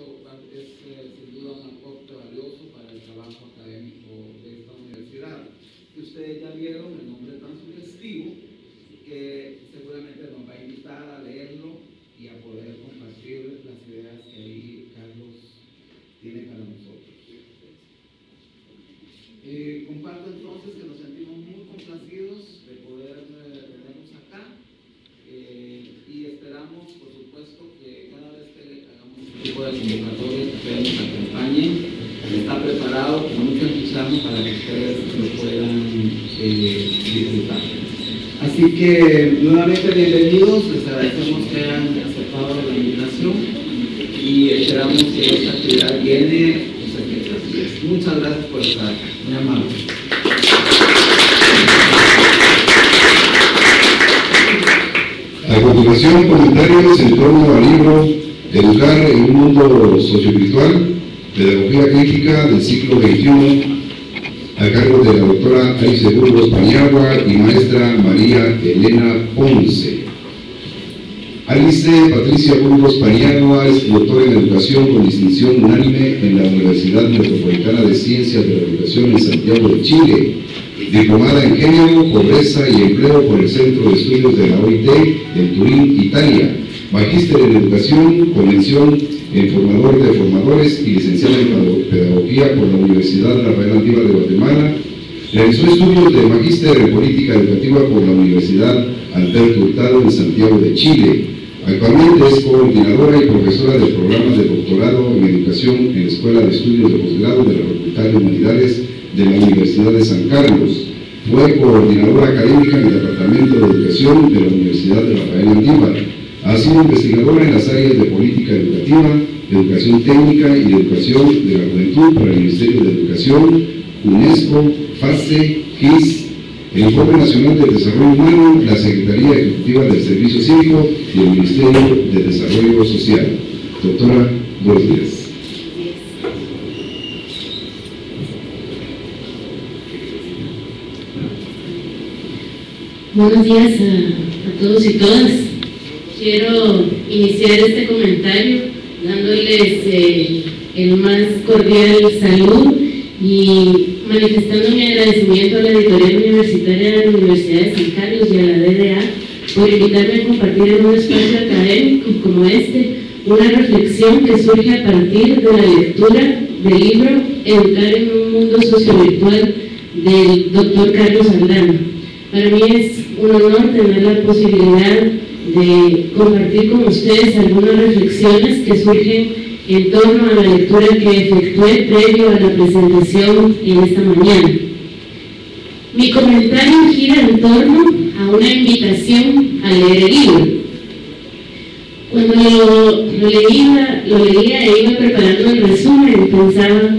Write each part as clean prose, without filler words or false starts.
eso es sin duda un aporte valioso para el trabajo académico de esta universidad. Que ustedes ya vieron el nombre tan sugestivo que seguramente nos va a invitar a leerlo y a poder compartir las ideas que ahí Carlos tiene para nosotros. Comparto entonces que nos sentimos muy complacidos de poder tenerlos acá y esperamos, por supuesto, que cada vez que hagamos un tipo de convocatorias que ustedes nos acompañen, está preparado con mucho entusiasmo para que ustedes lo puedan disfrutar. Así que nuevamente bienvenidos, les agradecemos que hayan aceptado la invitación y esperamos que esta actividad llene sus expectativas. Muchas gracias por estar, muy amables. A continuación, comentarios en torno al libro Educar en un mundo socioespiritual, Pedagogía Crítica del siglo XXI, a cargo de la doctora Alice Burgos Paniagua y maestra María Elena Ponce. Alice Patricia Burgos Paniagua es doctora en Educación con distinción unánime en la Universidad Metropolitana de Ciencias de la Educación en Santiago de Chile, diplomada en Género, Pobreza y Empleo por el Centro de Estudios de la OIT en Turín, Italia, magíster en Educación, con mención en Formador de Formadores y licenciada en Pedagogía por la Universidad Rafael Andívar de Guatemala. Realizó estudios de magíster en Política Educativa por la Universidad Alberto Hurtado en Santiago de Chile. Actualmente es coordinadora y profesora de programas de doctorado en Educación en la Escuela de Estudios de Posgrado de la Facultad de Humanidades de la Universidad de San Carlos. Fue coordinadora académica en el Departamento de Educación de la Universidad de Rafael Andívar. Ha sido investigadora en las áreas de política educativa, educación técnica y educación de la juventud para el Ministerio de Educación, UNESCO, FASE, GIS, el Informe Nacional del Desarrollo Humano, la Secretaría Ejecutiva del Servicio Cívico y el Ministerio de Desarrollo Social. Doctora, buenos días. Buenos días a todos y todas. Quiero iniciar este comentario dándoles el más cordial salud y manifestando mi agradecimiento a la Editorial Universitaria de la Universidad de San Carlos y a la DDA por invitarme a compartir en un espacio académico como este una reflexión que surge a partir de la lectura del libro Educar en un mundo sociovirtual del Dr. Carlos Aldana. Para mí es un honor tener la posibilidad de compartir con ustedes algunas reflexiones que surgen en torno a la lectura que efectué previo a la presentación en esta mañana. Mi comentario gira en torno a una invitación a leer el libro. Cuando lo leía e iba preparando el resumen, pensaba,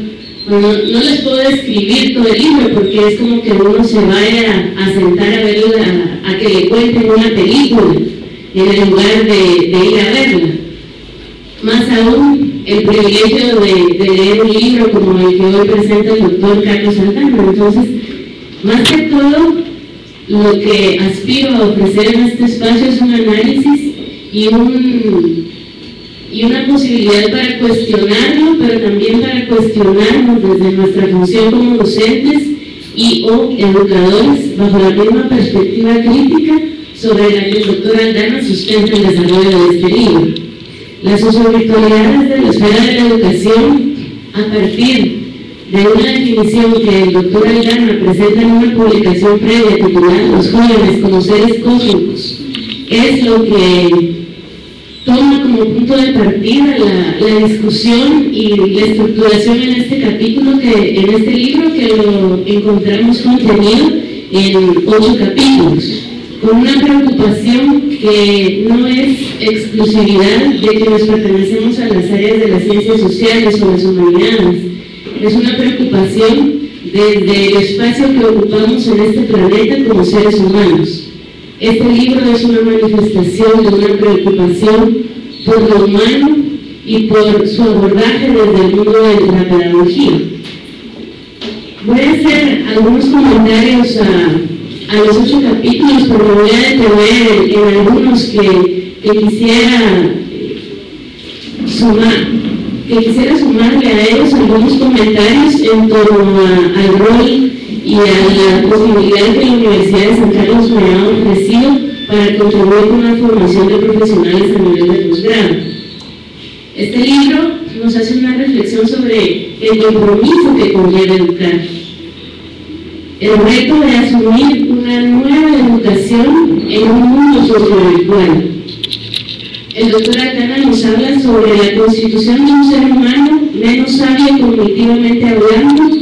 bueno, no les puedo describir todo el libro porque es como que uno se vaya a sentar a verla, a que le cuenten una película en el lugar de ir a verla. Más aún, el privilegio de leer un libro como el que hoy presenta el doctor Carlos Aldana. Entonces, más que todo, lo que aspiro a ofrecer en este espacio es un análisis y una posibilidad para cuestionarlo, pero también para cuestionarnos desde nuestra función como docentes y o educadores bajo la misma perspectiva crítica sobre la que el doctor Aldana sustenta el desarrollo de este libro. Las sociovirtualidades de la esfera de la educación, a partir de una definición que el doctor Aldana presenta en una publicación previa titulada Los jóvenes como seres cósmicos, es lo que toma como punto de partida la discusión y la estructuración en este capítulo, en este libro, que lo encontramos contenido en 8 capítulos, con una preocupación que no es exclusividad de quienes pertenecemos a las áreas de las ciencias sociales o las humanidades. Es una preocupación desde el espacio que ocupamos en este planeta como seres humanos. Este libro es una manifestación de una preocupación por lo humano y por su abordaje desde el mundo de la pedagogía. Voy a hacer algunos comentarios a los 8 capítulos, pero me voy a detener en algunos que quisiera sumar. que quisiera sumarle a ellos algunos comentarios en torno al rol y a la posibilidad que la Universidad de San Carlos me ha ofrecido para contribuir con la formación de profesionales a nivel de posgrado. Este libro nos hace una reflexión sobre el compromiso que conlleva educar, el reto de asumir una nueva educación en un mundo sociovirtual. El doctor Aldana nos habla sobre la constitución de un ser humano menos sabio cognitivamente hablando,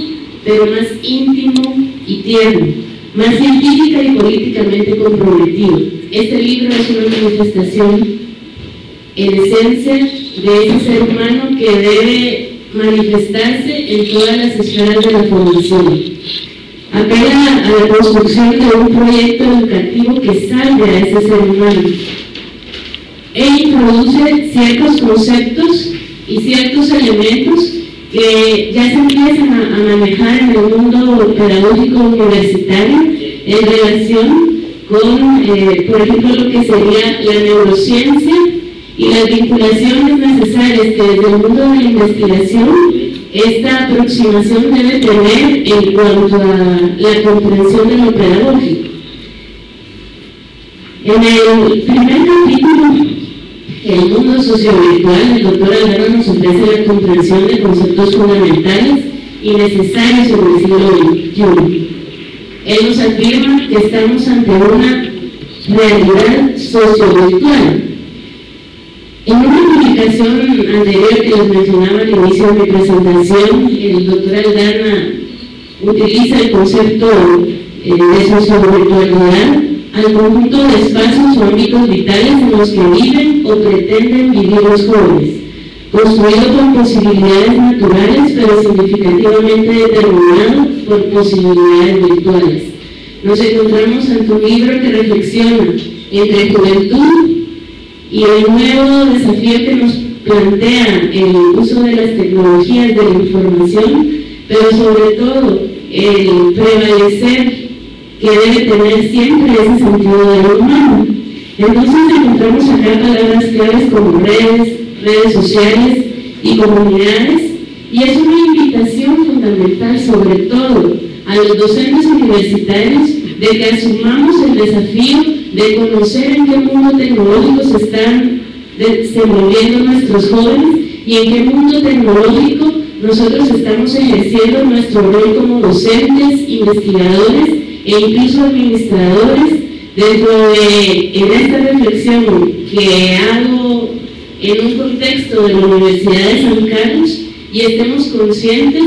pero más íntimo y tierno, más científica y políticamente comprometido. Este libro es una manifestación en esencia de ese ser humano que debe manifestarse en todas las esferas de la formación. Apela a la construcción de un proyecto educativo que salve a ese ser humano e introduce ciertos conceptos y ciertos elementos que ya se empiezan a manejar en el mundo pedagógico universitario en relación con, por ejemplo, lo que sería la neurociencia y las vinculaciones necesarias que desde el mundo de la investigación esta aproximación debe tener en cuanto a la comprensión de lo pedagógico. En el primer capítulo, el mundo sociovirtual, el doctor Aldana nos ofrece la comprensión de conceptos fundamentales y necesarios sobre el siglo XXI. Él nos afirma que estamos ante una realidad sociovirtual. En una publicación anterior que les mencionaba al inicio de mi presentación, el doctor Aldana utiliza el concepto de sociovirtualidad al conjunto de espacios o ámbitos vitales en los que viven o pretenden vivir los jóvenes, construido con posibilidades naturales pero significativamente determinado por posibilidades virtuales. Nos encontramos ante un libro que reflexiona entre juventud y el nuevo desafío que nos plantea el uso de las tecnologías de la información, pero sobre todo el prevalecer que debe tener siempre ese sentido de lo humano. Entonces encontramos acá palabras claves como redes sociales y comunidades, y es una invitación fundamental sobre todo a los docentes universitarios de que asumamos el desafío de conocer en qué mundo tecnológico se están desenvolviendo nuestros jóvenes y en qué mundo tecnológico nosotros estamos ejerciendo nuestro rol como docentes, investigadores e incluso administradores dentro de esta reflexión que hago en un contexto de la Universidad de San Carlos, y estemos conscientes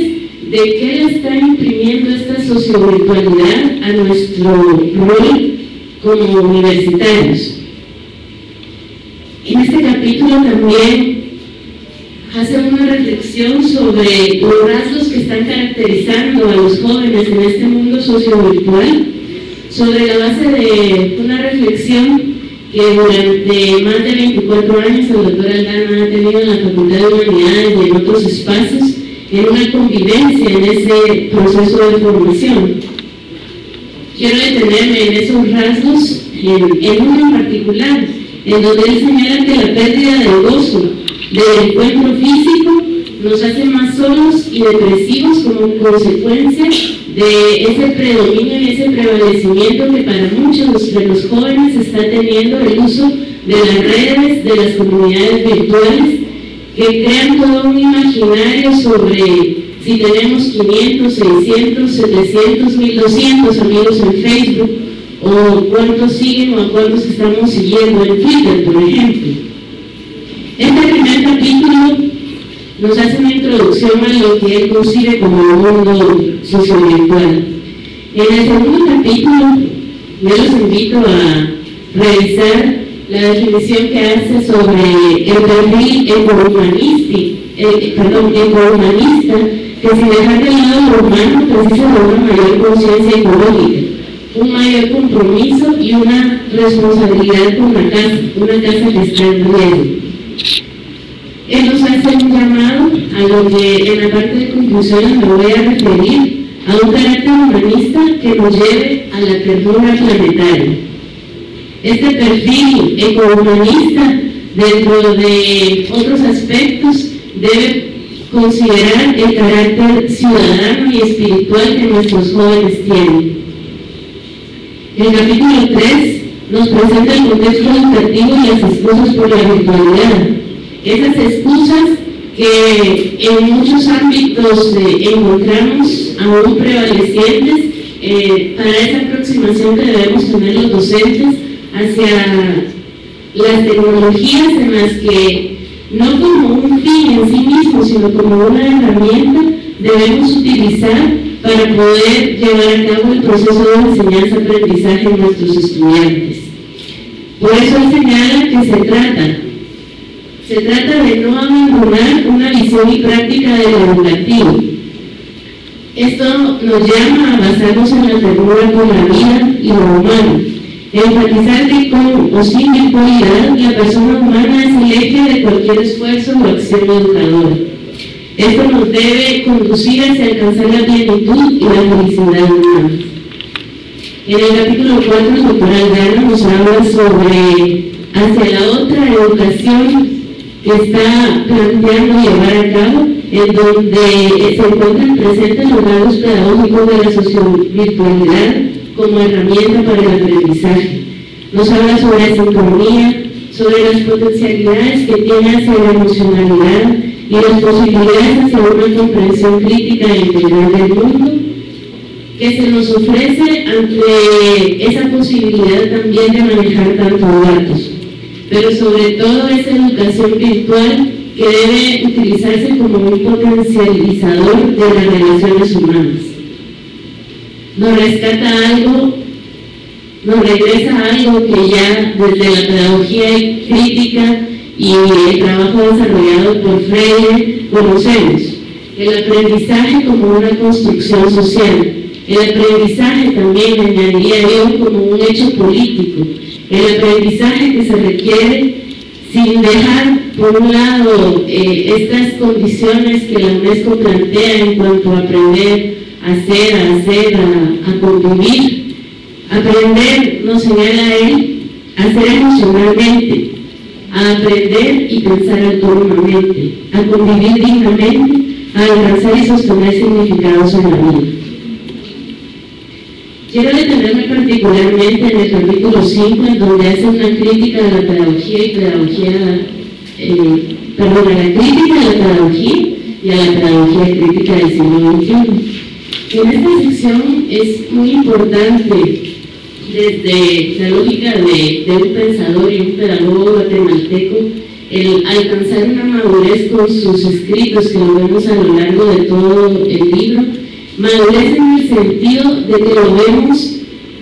de qué le está imprimiendo esta sociovirtualidad a nuestro rol como universitarios. En este capítulo también hace una reflexión sobre los rasgos que están caracterizando a los jóvenes en este mundo sociovirtual, sobre la base de una reflexión que durante más de 24 años el doctor Aldana ha tenido en la Facultad de Humanidades y en otros espacios, en una convivencia en ese proceso de formación. Quiero detenerme en esos rasgos, en uno en particular, en donde él señala que la pérdida del gozo del encuentro físico nos hace más solos y depresivos como consecuencia de ese predominio y ese prevalecimiento que para muchos de los jóvenes está teniendo el uso de las redes, de las comunidades virtuales, que crean todo un imaginario sobre si tenemos 500, 600, 700, 1200 amigos en Facebook, o cuántos siguen o a cuántos estamos siguiendo en Twitter, por ejemplo. Este primer capítulo nos hace una introducción a lo que él concibe como el mundo sociovirtual. En el segundo capítulo, yo los invito a revisar la definición que hace sobre el perfil ecohumanista, que sin dejar de lado lo humano precisa de una mayor conciencia ecológica, un mayor compromiso y una responsabilidad con la casa, una casa que está en riesgo. Él nos hace un llamado a lo que en la parte de conclusiones me voy a referir, a un carácter humanista que nos lleve a la ternura planetaria. Este perfil ecohumanista, dentro de otros aspectos, debe considerar el carácter ciudadano y espiritual que nuestros jóvenes tienen. El capítulo 3 nos presenta el contexto educativo y las excusas por la virtualidad. Esas excusas que en muchos ámbitos encontramos aún prevalecientes para esa aproximación que debemos tener los docentes hacia las tecnologías, en las que no como un fin en sí mismo, sino como una herramienta debemos utilizar para poder llevar a cabo el proceso de enseñanza-aprendizaje en nuestros estudiantes. Por eso él señala que se trata de no abandonar una visión y práctica de lo educativo. Esto nos llama a basarnos en la ternura por la vida y lo humano, enfatizar que con o sin virtualidad la persona humana es el eje de cualquier esfuerzo o acción educadora. Esto nos debe conducir hacia alcanzar la plenitud y la felicidad humana. En el capítulo 4, el doctor Aldana nos habla sobre hacia la otra educación que está planteando llevar a cabo, en donde se encuentran presentes los rasgos pedagógicos de la sociovirtualidad como herramienta para el aprendizaje. Nos habla sobre asintonía, sobre las potencialidades que tiene hacia la emocionalidad y las posibilidades hacia una comprensión crítica e integral del mundo, que se nos ofrece ante esa posibilidad también de manejar tantos datos, pero sobre todo esa educación virtual que debe utilizarse como un potencializador de las relaciones humanas. Nos rescata algo, nos regresa a algo que ya desde la pedagogía crítica y el trabajo desarrollado por Freire conocemos: el aprendizaje como una construcción social, el aprendizaje también, añadiría yo, como un hecho político, el aprendizaje que se requiere sin dejar por un lado estas condiciones que la UNESCO plantea en cuanto a aprender a hacer, a convivir. Aprender, nos señala él, a ser emocionalmente, a aprender y pensar autónomamente, a convivir dignamente, a alcanzar y sostener significados en la vida. Quiero detenerme particularmente en el capítulo 5, en donde hace una crítica a la pedagogía a la crítica de la pedagogía y a la pedagogía crítica del siglo XXI. En esta sección es muy importante, desde la lógica de un pensador y un pedagogo guatemalteco, el alcanzar una madurez con sus escritos, que lo vemos a lo largo de todo el libro. Madurez en el sentido de que lo vemos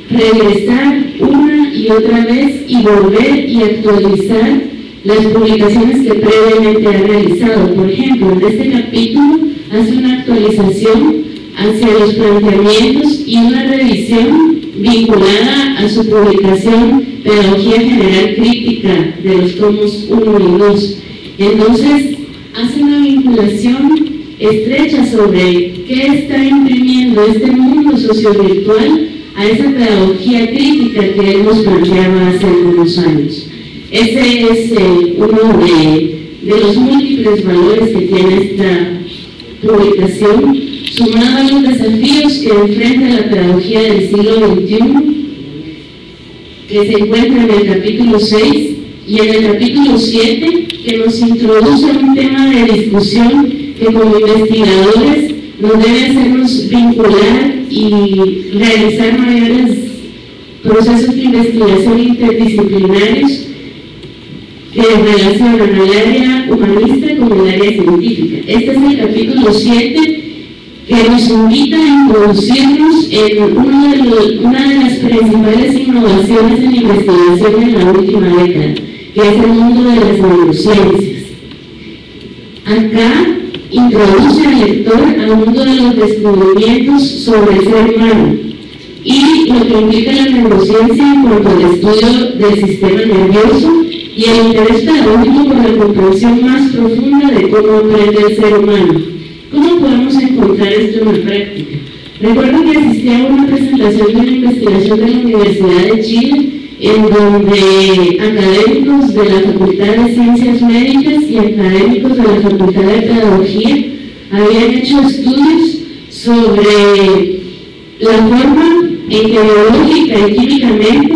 regresar una y otra vez y volver y actualizar las publicaciones que previamente ha realizado. Por ejemplo, en este capítulo hace una actualización hacia los planteamientos y una revisión vinculada a su publicación Pedagogía General Crítica de los tomos 1 y 2. Entonces, hace una vinculación estrecha sobre qué está imprimiendo este mundo sociovirtual a esa pedagogía crítica que él nos planteaba hace algunos años. Ese es uno de los múltiples valores que tiene esta publicación, sumado a los desafíos que enfrenta la pedagogía del siglo XXI, que se encuentra en el capítulo 6 y en el capítulo 7, que nos introduce un tema de discusión que como investigadores nos debe hacernos vincular y realizar mayores procesos de investigación interdisciplinarios que relacionan al área humanista con el área científica. Este es el capítulo 7, que nos invita a introducirnos en una de las principales innovaciones en investigación en la última década, que es el mundo de las neurociencias. Acá introduce al lector al mundo de los descubrimientos sobre el ser humano y lo que implica la neurociencia en cuanto al estudio del sistema nervioso y el interés pedagógico por la comprensión más profunda de cómo aprende el ser humano. ¿Cómo podemos encontrar esto en la práctica? Recuerdo que asistí a una presentación de una investigación de la Universidad de Chile, en donde académicos de la Facultad de Ciencias Médicas y académicos de la Facultad de Pedagogía habían hecho estudios sobre la forma en que biológica y químicamente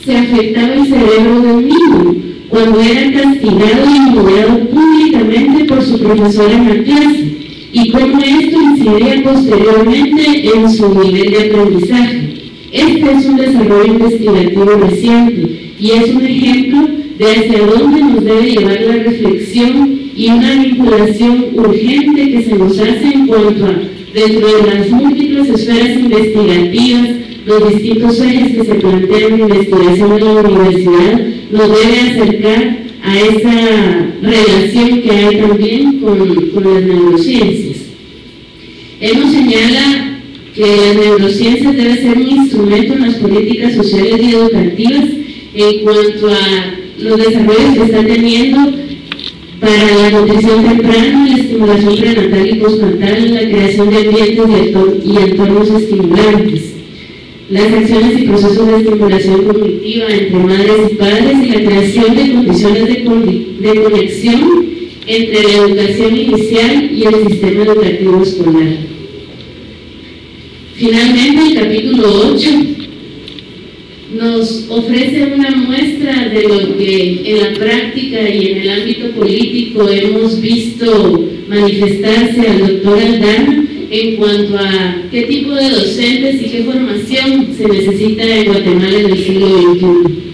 se afectaba el cerebro de un niño cuando era castigado y humillado públicamente por su profesor en la clase, y cómo esto incidía posteriormente en su nivel de aprendizaje. Este es un desarrollo investigativo reciente y es un ejemplo de hacia dónde nos debe llevar la reflexión y una vinculación urgente que se nos hace en cuanto a, dentro de las múltiples esferas investigativas, los distintos ejes que se plantean en investigación en la universidad, nos debe acercar a esa relación que hay también con las neurociencias. Él nos señala que las neurociencias deben ser un instrumento en las políticas sociales y educativas en cuanto a los desarrollos que está teniendo para la nutrición temprana, la estimulación prenatal y postnatal, la creación de ambientes y entornos estimulantes, las acciones y procesos de estimulación cognitiva entre madres y padres y la creación de condiciones de conexión entre la educación inicial y el sistema educativo escolar. Finalmente, el capítulo 8 nos ofrece una muestra de lo que en la práctica y en el ámbito político hemos visto manifestarse al doctor Aldana en cuanto a qué tipo de docentes y qué formación se necesita en Guatemala en el siglo XXI.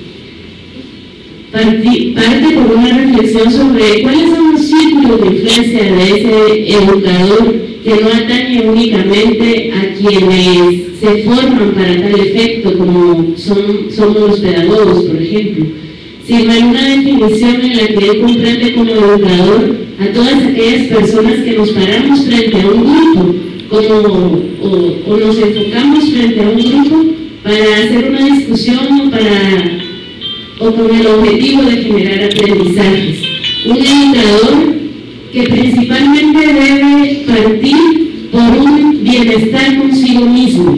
Parte por una reflexión sobre cuáles son los círculos de influencia de ese educador que no atañe únicamente a quienes se forman para tal efecto, como somos los pedagogos, por ejemplo, sino en una definición en la que él comprende como educador a todas aquellas personas que nos paramos frente a un grupo o nos enfocamos frente a un grupo para hacer una discusión o con el objetivo de generar aprendizajes. Un educador que principalmente debe partir por un bienestar consigo mismo.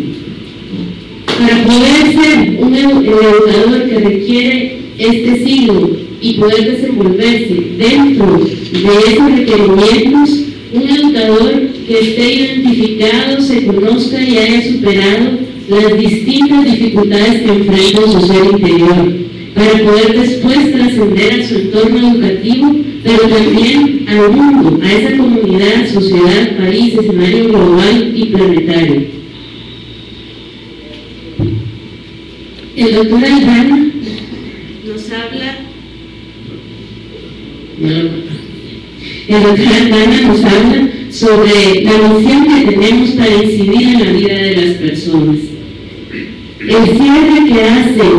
Para poder ser un educador que requiere este siglo y poder desenvolverse dentro de esos requerimientos, un educador que esté identificado, se conozca y haya superado las distintas dificultades que enfrenta en su ser interior, para poder después trascender a su entorno educativo, pero también al mundo, a esa comunidad, sociedad, país, escenario global y planetario. El doctor Aldana nos habla sobre la misión que tenemos para incidir en la vida de las personas. El cierre que hace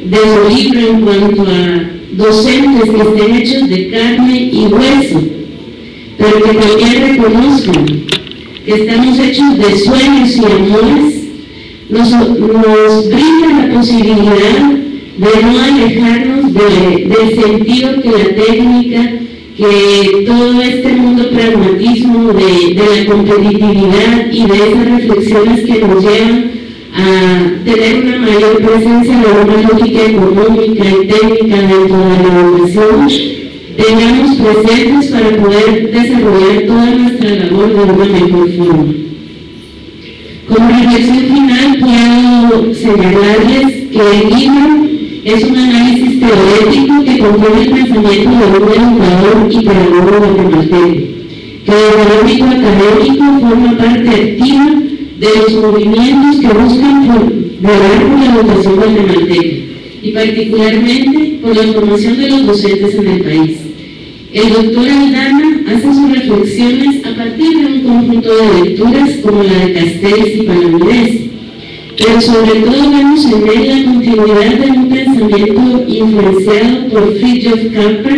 de su libro en cuanto a docentes que estén hechos de carne y hueso, pero que también reconozcan que estamos hechos de sueños y amores, nos brinda la posibilidad de no alejarnos del sentido que la técnica, que todo este mundo pragmatismo de la competitividad y de esas reflexiones que nos llevan a tener una mayor presencia de una lógica económica y técnica dentro de la educación, tengamos presentes para poder desarrollar toda nuestra labor de una mejor forma. Como reflexión final, puedo señalarles que el libro es un análisis teórico que contiene el pensamiento de un educador y pedagogo guatemalteco, que desde el ámbito académico forma parte activa de los movimientos que buscan velar por la educación guatemalteca y particularmente por la formación de los docentes en el país. El doctor Aldana hace sus reflexiones a partir de un conjunto de lecturas como la de Castells y Palaminés, pero sobre todo vemos en él la continuidad de un pensamiento influenciado por Fritjof Capra.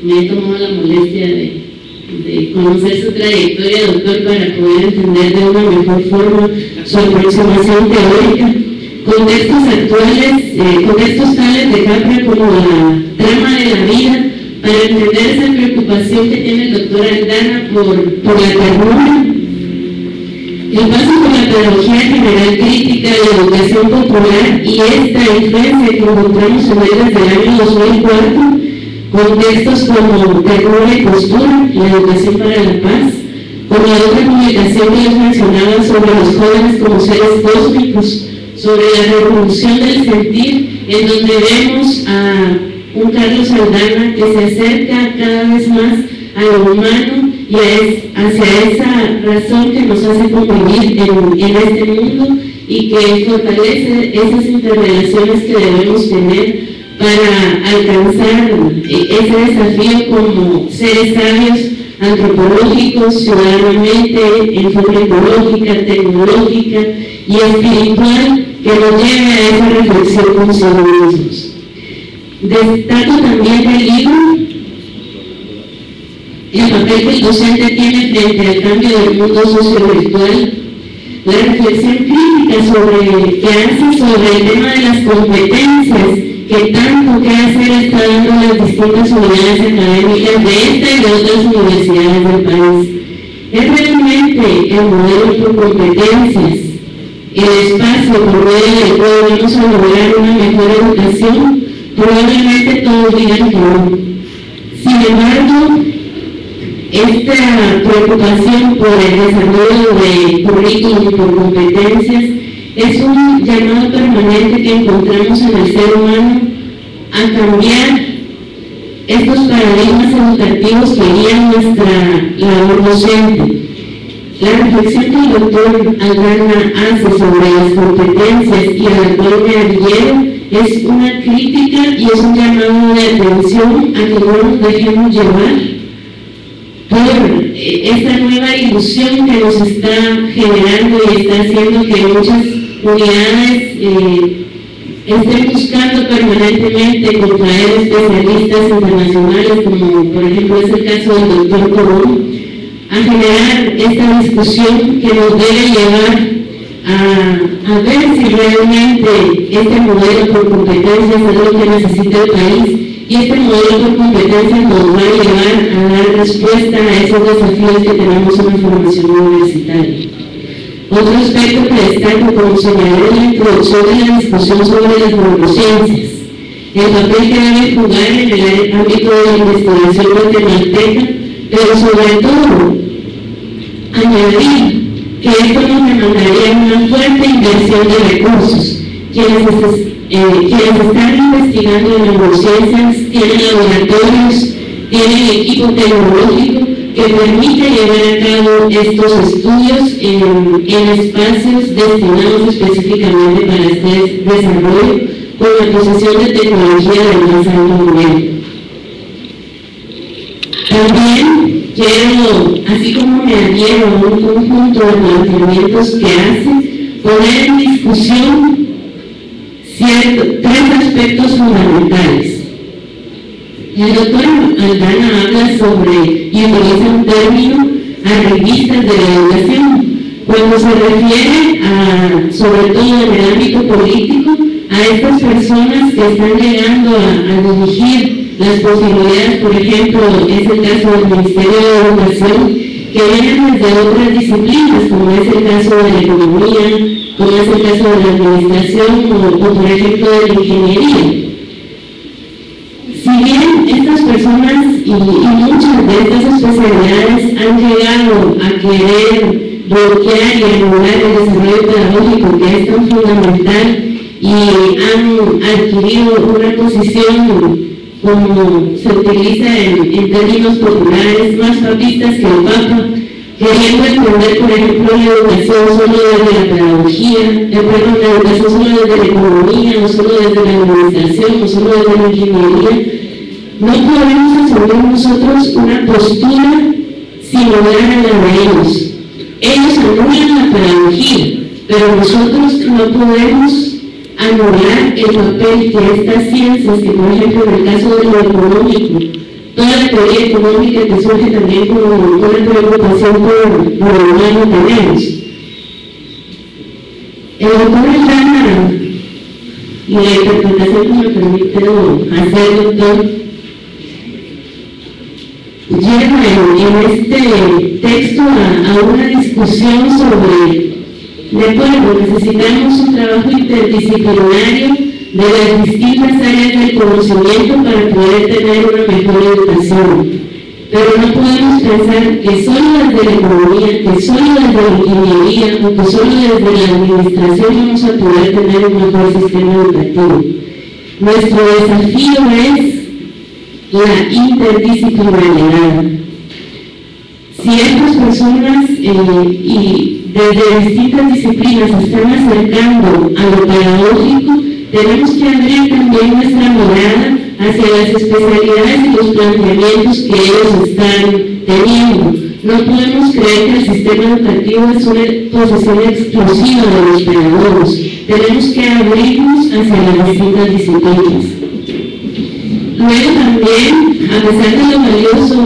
Me he tomado la molestia de conocer su trayectoria, doctor, para poder entender de una mejor forma su aproximación teórica. Contextos tales de Capra como la trama de la vida, para entender esa preocupación que tiene el doctor Aldana por la ternura, El paso por la pedagogía general crítica, la educación popular y esta influencia que encontramos en él desde el año 2004, con textos como Ternura y Postura, la educación para la paz, con la otra publicación que les mencionaba sobre los jóvenes como seres cósmicos, sobre la revolución del sentir, en donde vemos a un Carlos Aldana que se acerca cada vez más a lo humano y hacia esa razón que nos hace convivir en este mundo y que fortalece esas interrelaciones que debemos tener para alcanzar ese desafío como seres sabios, antropológicos, ciudadanamente, en forma ecológica, tecnológica y espiritual, que nos lleve a esa reflexión consigo mismos. Destaco también del libro el papel que el docente tiene frente al cambio del mundo sociovirtual, la reflexión crítica que hace sobre el tema de las competencias que tanto que hacer está dando las distintas unidades académicas de esta y de otras universidades del país. Es realmente el modelo por competencias, el espacio por medio del cual vamos a lograr una mejor educación. Probablemente todos digan que no. Sin embargo, esta preocupación por el desarrollo de currículum por competencias es un llamado permanente que encontramos en el ser humano a cambiar estos paradigmas educativos que guían nuestra labor docente. La reflexión que el doctor Aldana hace sobre las competencias y a la cual me adhiero es una crítica y es un llamado de atención a que no nos dejemos llevar por esta nueva ilusión que nos está generando y está haciendo que muchas unidades estén buscando permanentemente contraer especialistas internacionales, como por ejemplo es el caso del doctor Colón, a generar esta discusión que nos debe llevar a ver si realmente este modelo por competencias es lo que necesita el país y este modelo por competencias nos va a llevar a dar respuesta a esos desafíos que tenemos en la formación universitaria. Otro aspecto que destaco, como señalé en la introducción de la discusión sobre las neurociencias, el papel que debe jugar en el ámbito de la investigación guatemalteca, pero sobre todo añadir que esto nos demandaría una fuerte inversión de recursos. Quienes están investigando en neurociencias tienen laboratorios, tienen equipo tecnológico que permite llevar a cabo estos estudios en espacios destinados específicamente para este desarrollo, con la posesión de tecnología de más alto nivel. También quiero, así como me adhiero a un conjunto de planteamientos que hace, poner en discusión tres aspectos fundamentales. El doctor Aldana habla sobre y utiliza un término arribistas de la educación, cuando se refiere a, sobre todo en el ámbito político, a estas personas que están llegando a dirigir las posibilidades. Por ejemplo, es el caso del Ministerio de Educación, que vienen desde otras disciplinas, como es el caso de la economía, como es el caso de la administración o por ejemplo de la ingeniería. Si bien estas personas y muchas de estas especialidades han llegado a querer bloquear y anular el desarrollo pedagógico que es tan fundamental y han adquirido una posición, como se utiliza en términos populares, más papistas que el Papa, queriendo entender, por ejemplo, la educación solo desde la pedagogía, la educación solo desde la economía, no solo desde la administración, no solo desde la ingeniería. No podemos asumir nosotros una postura similar a la de ellos. Ellos anulan la pedagogía, pero nosotros no podemos anular el papel que estas ciencias, que por ejemplo en el caso de lo económico, toda la teoría económica que surge también como una preocupación por lo humano tenemos. El doctor Aldana, y la interpretación que me permite hacer, doctor, lleva en este texto a una discusión sobre, de acuerdo, necesitamos un trabajo interdisciplinario de las distintas áreas del conocimiento para poder tener una mejor educación. Pero no podemos pensar que solo desde la economía, que solo desde la ingeniería o que solo desde la administración vamos a poder tener un mejor sistema educativo. Nuestro desafío es la interdisciplinariedad. Si estas personas y desde distintas disciplinas se están acercando a lo pedagógico, tenemos que abrir también nuestra mirada hacia las especialidades y los planteamientos que ellos están teniendo. No podemos creer que el sistema educativo es una posesión exclusiva de los pedagogos. Tenemos que abrirnos hacia las distintas disciplinas. Luego también, a pesar de lo valioso,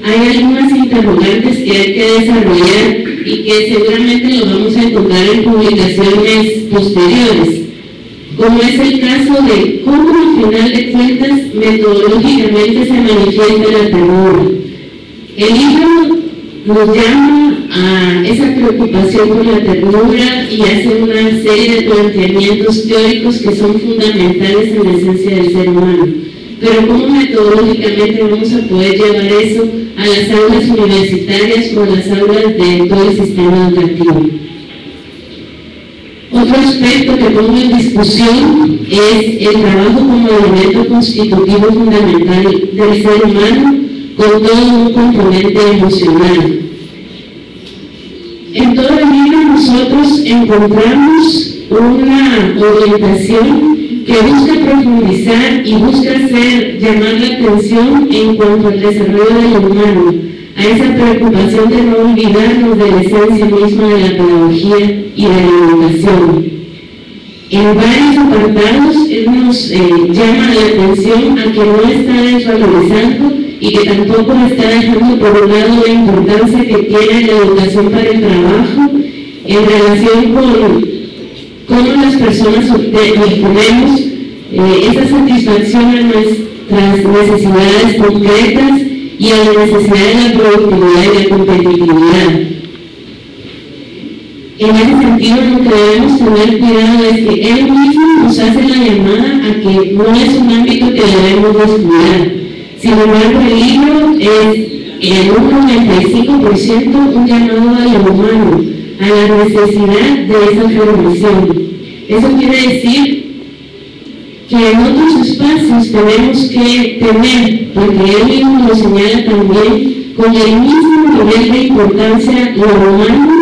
hay algunas interrogantes que hay que desarrollar y que seguramente lo vamos a encontrar en publicaciones posteriores, como es el caso de cómo al final de cuentas metodológicamente se manifiesta la ternura. El libro nos llama a esa preocupación por la ternura y hace una serie de planteamientos teóricos que son fundamentales en la esencia del ser humano. Pero cómo metodológicamente vamos a poder llevar eso a las aulas universitarias o a las aulas de todo el sistema educativo. Otro aspecto que pongo en discusión es el trabajo como elemento constitutivo fundamental del ser humano, con todo un componente emocional. En todo el libro nosotros encontramos una orientación que busca profundizar y busca llamar la atención en cuanto al desarrollo de lo humano, a esa preocupación de no olvidarnos de la esencia misma de la pedagogía y de la educación. En varios apartados él nos llama la atención a que no está desvalorizando y que tampoco está dejando por un lado la importancia que tiene la educación para el trabajo en relación con cómo las personas obtenemos esa satisfacción a nuestras necesidades concretas y a la necesidad de la productividad y la competitividad. En ese sentido, lo que debemos tener cuidado es que él mismo nos hace la llamada a que no es un ámbito que debemos descuidar. Sin embargo, el libro es en un 95% un llamado a lo humano, a la necesidad de esa formación. Eso quiere decir que en otros espacios tenemos que tener, porque él mismo lo señala también, con el mismo nivel de importancia lo humano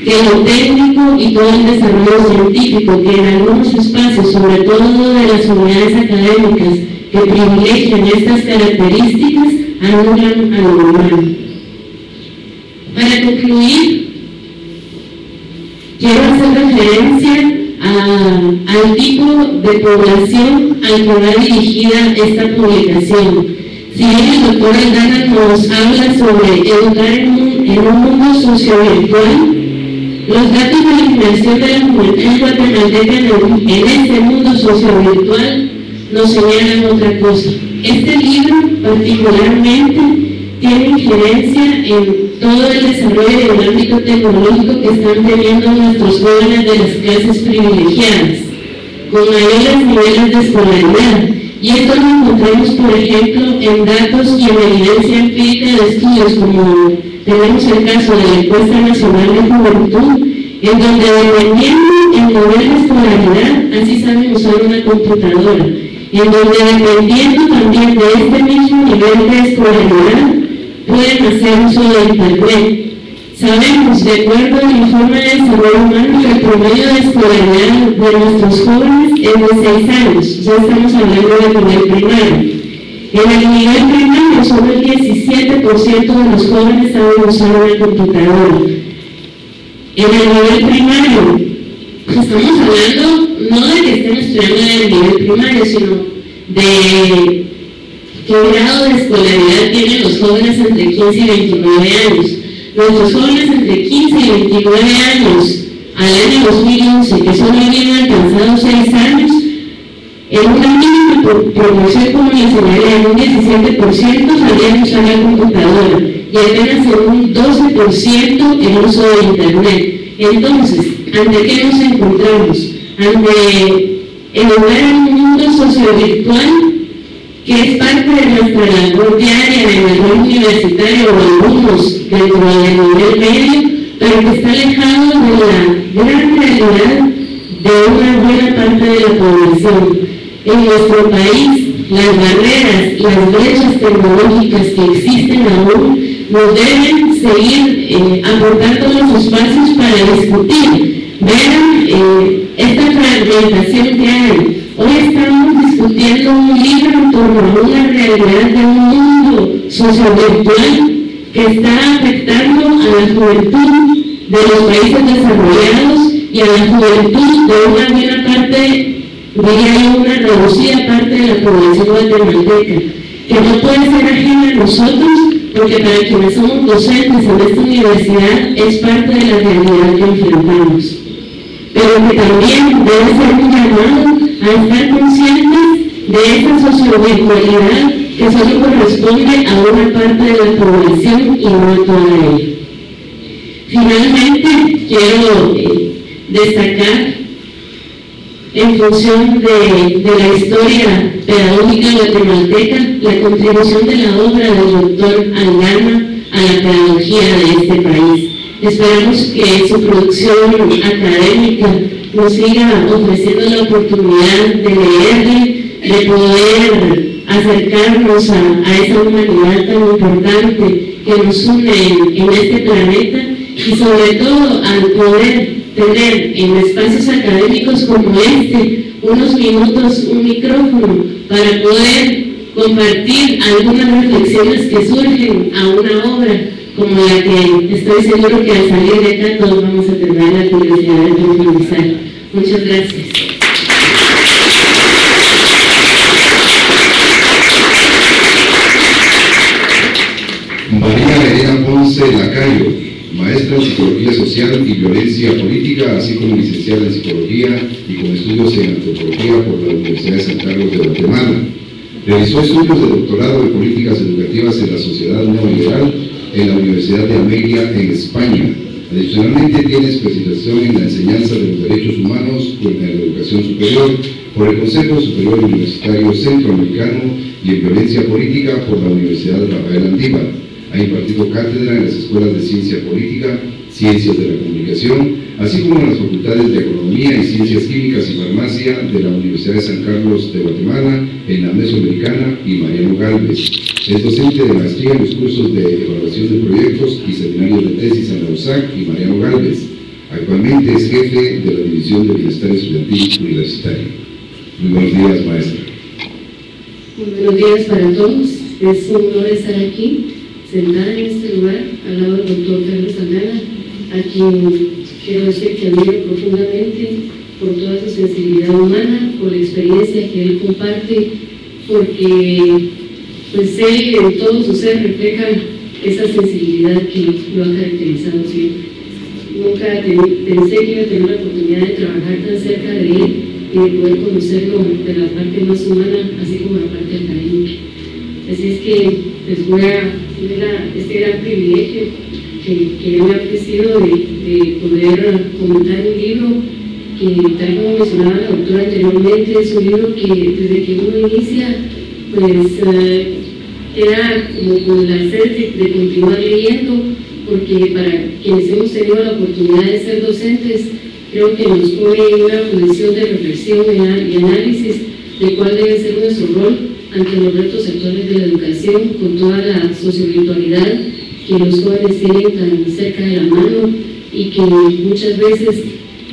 que lo técnico y todo el desarrollo científico, que en algunos espacios, sobre todo de las unidades académicas que privilegian estas características, anulan a lo humano. Para concluir, quiero hacer referencia al tipo de población al que va dirigida esta publicación. Si bien el doctor Aldana nos habla sobre educar en un mundo sociovirtual, los datos de la inmersión de la juventud guatemalteca en este mundo sociovirtual nos señalan otra cosa. Este libro particularmente tiene injerencia en todo el desarrollo del ámbito tecnológico que están teniendo nuestros jóvenes de las clases privilegiadas, con mayores niveles de escolaridad. Y esto lo encontramos, por ejemplo, en datos y en evidencia empírica de estudios, como tenemos el caso de la Encuesta Nacional de Juventud, en donde dependiendo el nivel de escolaridad, así saben usar una computadora, en donde dependiendo también de este mismo nivel de escolaridad, pueden hacer uso de Internet. Sabemos, de acuerdo al informe de desarrollo humano, que el promedio de escolaridad de nuestros jóvenes es de 6 años, ya estamos hablando del nivel primario. En el nivel primario, solo el 17% de los jóvenes saben usar una computadora. En el nivel primario, estamos hablando no de que estemos estudiando en el nivel primario, sino de qué grado de escolaridad tienen los jóvenes entre 15 y 29 años. Nuestros jóvenes entre 15 y 29 años al año 2011, que solo habían alcanzado 6 años, En una mínima proporción, como les señalé, en un 17% sabían usar la computadora y apenas en un 12% el uso de Internet. Entonces, ¿ante qué nos encontramos? Ante el lugar en un mundo sociovirtual que es parte de nuestra labor diaria en el nivel universitario o algunos dentro del nivel medio, pero que está alejado de la gran realidad de una buena parte de la población. En nuestro país, las barreras, las brechas tecnológicas que existen aún nos deben seguir aportando los espacios para discutir. Vean esta fragmentación que hay. Hoy estamos discutiendo un libro en torno a una realidad de un mundo sociovirtual que está afectando a la juventud de los países desarrollados y a la juventud de una buena parte, diría yo, una reducida parte de la población guatemalteca, que no puede ser ajena a nosotros, porque para quienes somos docentes en esta universidad es parte de la realidad que enfrentamos. Pero que también debe ser un llamado a estar conscientes de esa sociovirtualidad que solo corresponde a una parte de la población y no a toda ella. Finalmente, quiero destacar, en función de la historia pedagógica guatemalteca, la contribución de la obra del doctor Aldana a la pedagogía de este país. Esperamos que su producción académica nos siga ofreciendo la oportunidad de leerle, de poder acercarnos a esa humanidad tan importante que nos une en este planeta, y sobre todo al poder tener en espacios académicos como este unos minutos, un micrófono para poder compartir algunas reflexiones que surgen a una obra como la que estoy seguro que al salir de acá todos vamos a tener la curiosidad de profundizar. Muchas gracias. María Elena Ponce Lacayo, maestra en Psicología Social y Violencia Política, así como licenciada en Psicología y con estudios en Antropología por la Universidad de San Carlos de Guatemala. Realizó estudios de doctorado en Políticas Educativas en la Sociedad Neoliberal en la Universidad de Almería, en España. Adicionalmente, tiene especialización en la enseñanza de los derechos humanos en la educación superior por el Consejo Superior Universitario Centroamericano y en Violencia Política por la Universidad Rafael Andívar. Ha impartido cátedra en las escuelas de Ciencia Política, Ciencias de la Comunicación, así como en las facultades de Economía y Ciencias Químicas y Farmacia de la Universidad de San Carlos de Guatemala, en la Mesoamericana y Mariano Galvez. Es docente de maestría en los cursos de evaluación de proyectos y seminarios de tesis en la USAC y Mariano Galvez. Actualmente es jefe de la División de Bienestar Estudiantil Universitario. Muy buenos días, maestra. Muy buenos días para todos. Es un honor estar aquí, sentada en este lugar, al lado del doctor Carlos Aldana, a quien quiero decir que admiro profundamente por toda su sensibilidad humana, por la experiencia que él comparte, porque pues él en todo su ser refleja esa sensibilidad que lo ha caracterizado siempre. Nunca pensé que iba a tener la oportunidad de trabajar tan cerca de él y de poder conocerlo de la parte más humana, así como la parte académica. Así es que pues voy a este gran privilegio que él me ha ofrecido de poder comentar un libro que, tal como mencionaba la doctora anteriormente, es un libro que desde que uno inicia pues era como con la sed de continuar leyendo, porque para quienes hemos tenido la oportunidad de ser docentes, creo que nos pone en una posición de reflexión y análisis de cuál debe ser nuestro rol ante los retos actuales de la educación, con toda la sociovirtualidad que los jóvenes tienen tan cerca de la mano y que muchas veces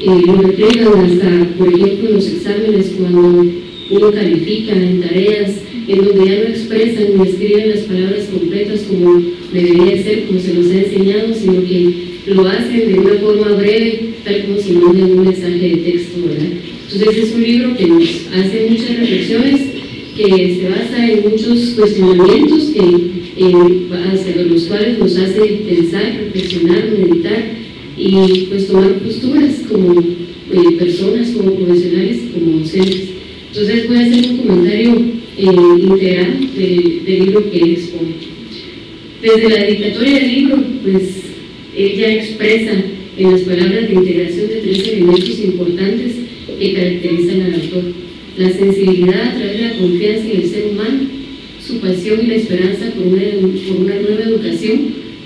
lo reflejan hasta, por ejemplo, en los exámenes, cuando uno califica en tareas en donde ya no expresan ni escriben las palabras completas como debería ser, como se nos ha enseñado, sino que lo hacen de una forma breve, tal como si mandan un mensaje de texto, ¿verdad? Entonces es un libro que nos hace muchas reflexiones, que se basa en muchos cuestionamientos hacia los cuales nos hace pensar, reflexionar, meditar y pues tomar posturas como personas, como profesionales, como docentes. Entonces voy a hacer un comentario integral del libro que él expone. Desde la dedicatoria del libro, pues ella expresa en las palabras de integración de 3 elementos importantes que caracterizan al autor: la sensibilidad a través de la confianza en el ser humano, su pasión y la esperanza por una nueva educación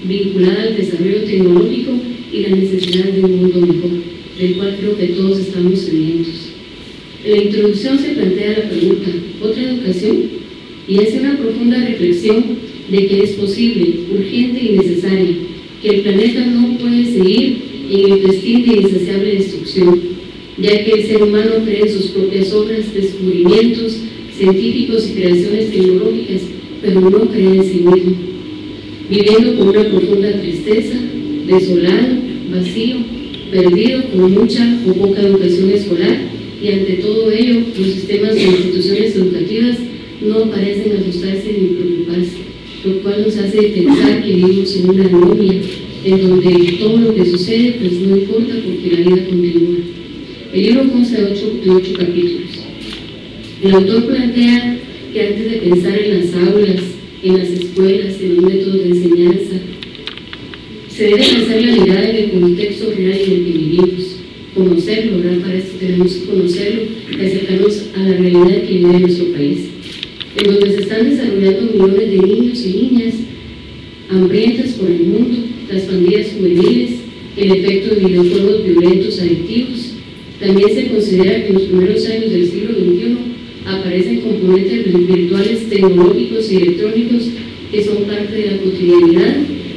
vinculada al desarrollo tecnológico y la necesidad de un mundo mejor, del cual creo que todos estamos sedientos. En la introducción se plantea la pregunta: ¿otra educación? Y hace una profunda reflexión de que es posible, urgente y necesaria, que el planeta no puede seguir en el festín de insaciable destrucción, ya que el ser humano cree en sus propias obras, descubrimientos científicos y creaciones tecnológicas, pero no cree en sí mismo, viviendo con una profunda tristeza, desolado, vacío, perdido, con mucha o poca educación escolar, y ante todo ello, los sistemas e instituciones educativas no parecen asustarse ni preocuparse, lo cual nos hace pensar que vivimos en una anomia, en donde todo lo que sucede pues no importa porque la vida continúa. El libro consta de 8 capítulos. El autor plantea que antes de pensar en las aulas, en las escuelas, en los métodos de enseñanza, se debe lanzar la mirada en el contexto real en el que vivimos, conocerlo, ¿verdad? Para esto tenemos que conocerlo y acercarnos a la realidad que vive nuestro país, en donde se están desarrollando millones de niños y niñas hambrientas por el mundo, las pandillas juveniles, el efecto de videojuegos violentos adictivos. También se considera que en los primeros años del siglo XXI aparecen componentes virtuales tecnológicos y electrónicos que son parte de la cotidianidad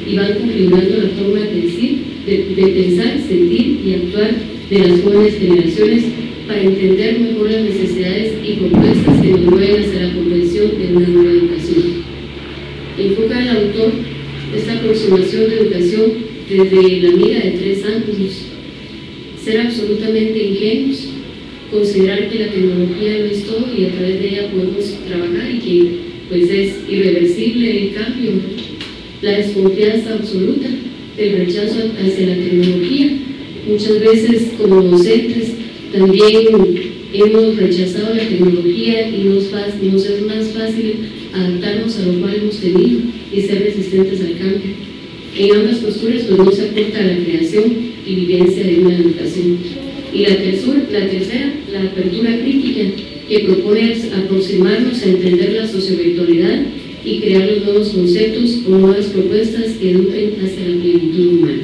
y van configurando la forma de pensar, sentir y actuar de las jóvenes generaciones para entender mejor las necesidades y propuestas que nos mueven hacia la comprensión de una nueva educación. Enfoca el autor esta aproximación de educación desde la mira de 3 ángulos: ser absolutamente ingenuos, considerar que la tecnología lo es todo y a través de ella podemos trabajar y que pues es irreversible el cambio; la desconfianza absoluta, el rechazo hacia la tecnología. Muchas veces como docentes también hemos rechazado la tecnología y nos es más fácil adaptarnos a lo cual hemos tenido y ser resistentes al cambio. En ambas posturas pues no se aporta a la creación y vivencia de una educación. Y la tercera, la apertura crítica, que propone aproximarnos a entender la sociovirtualidad y crear los nuevos conceptos o nuevas propuestas que eduquen hacia la plenitud humana.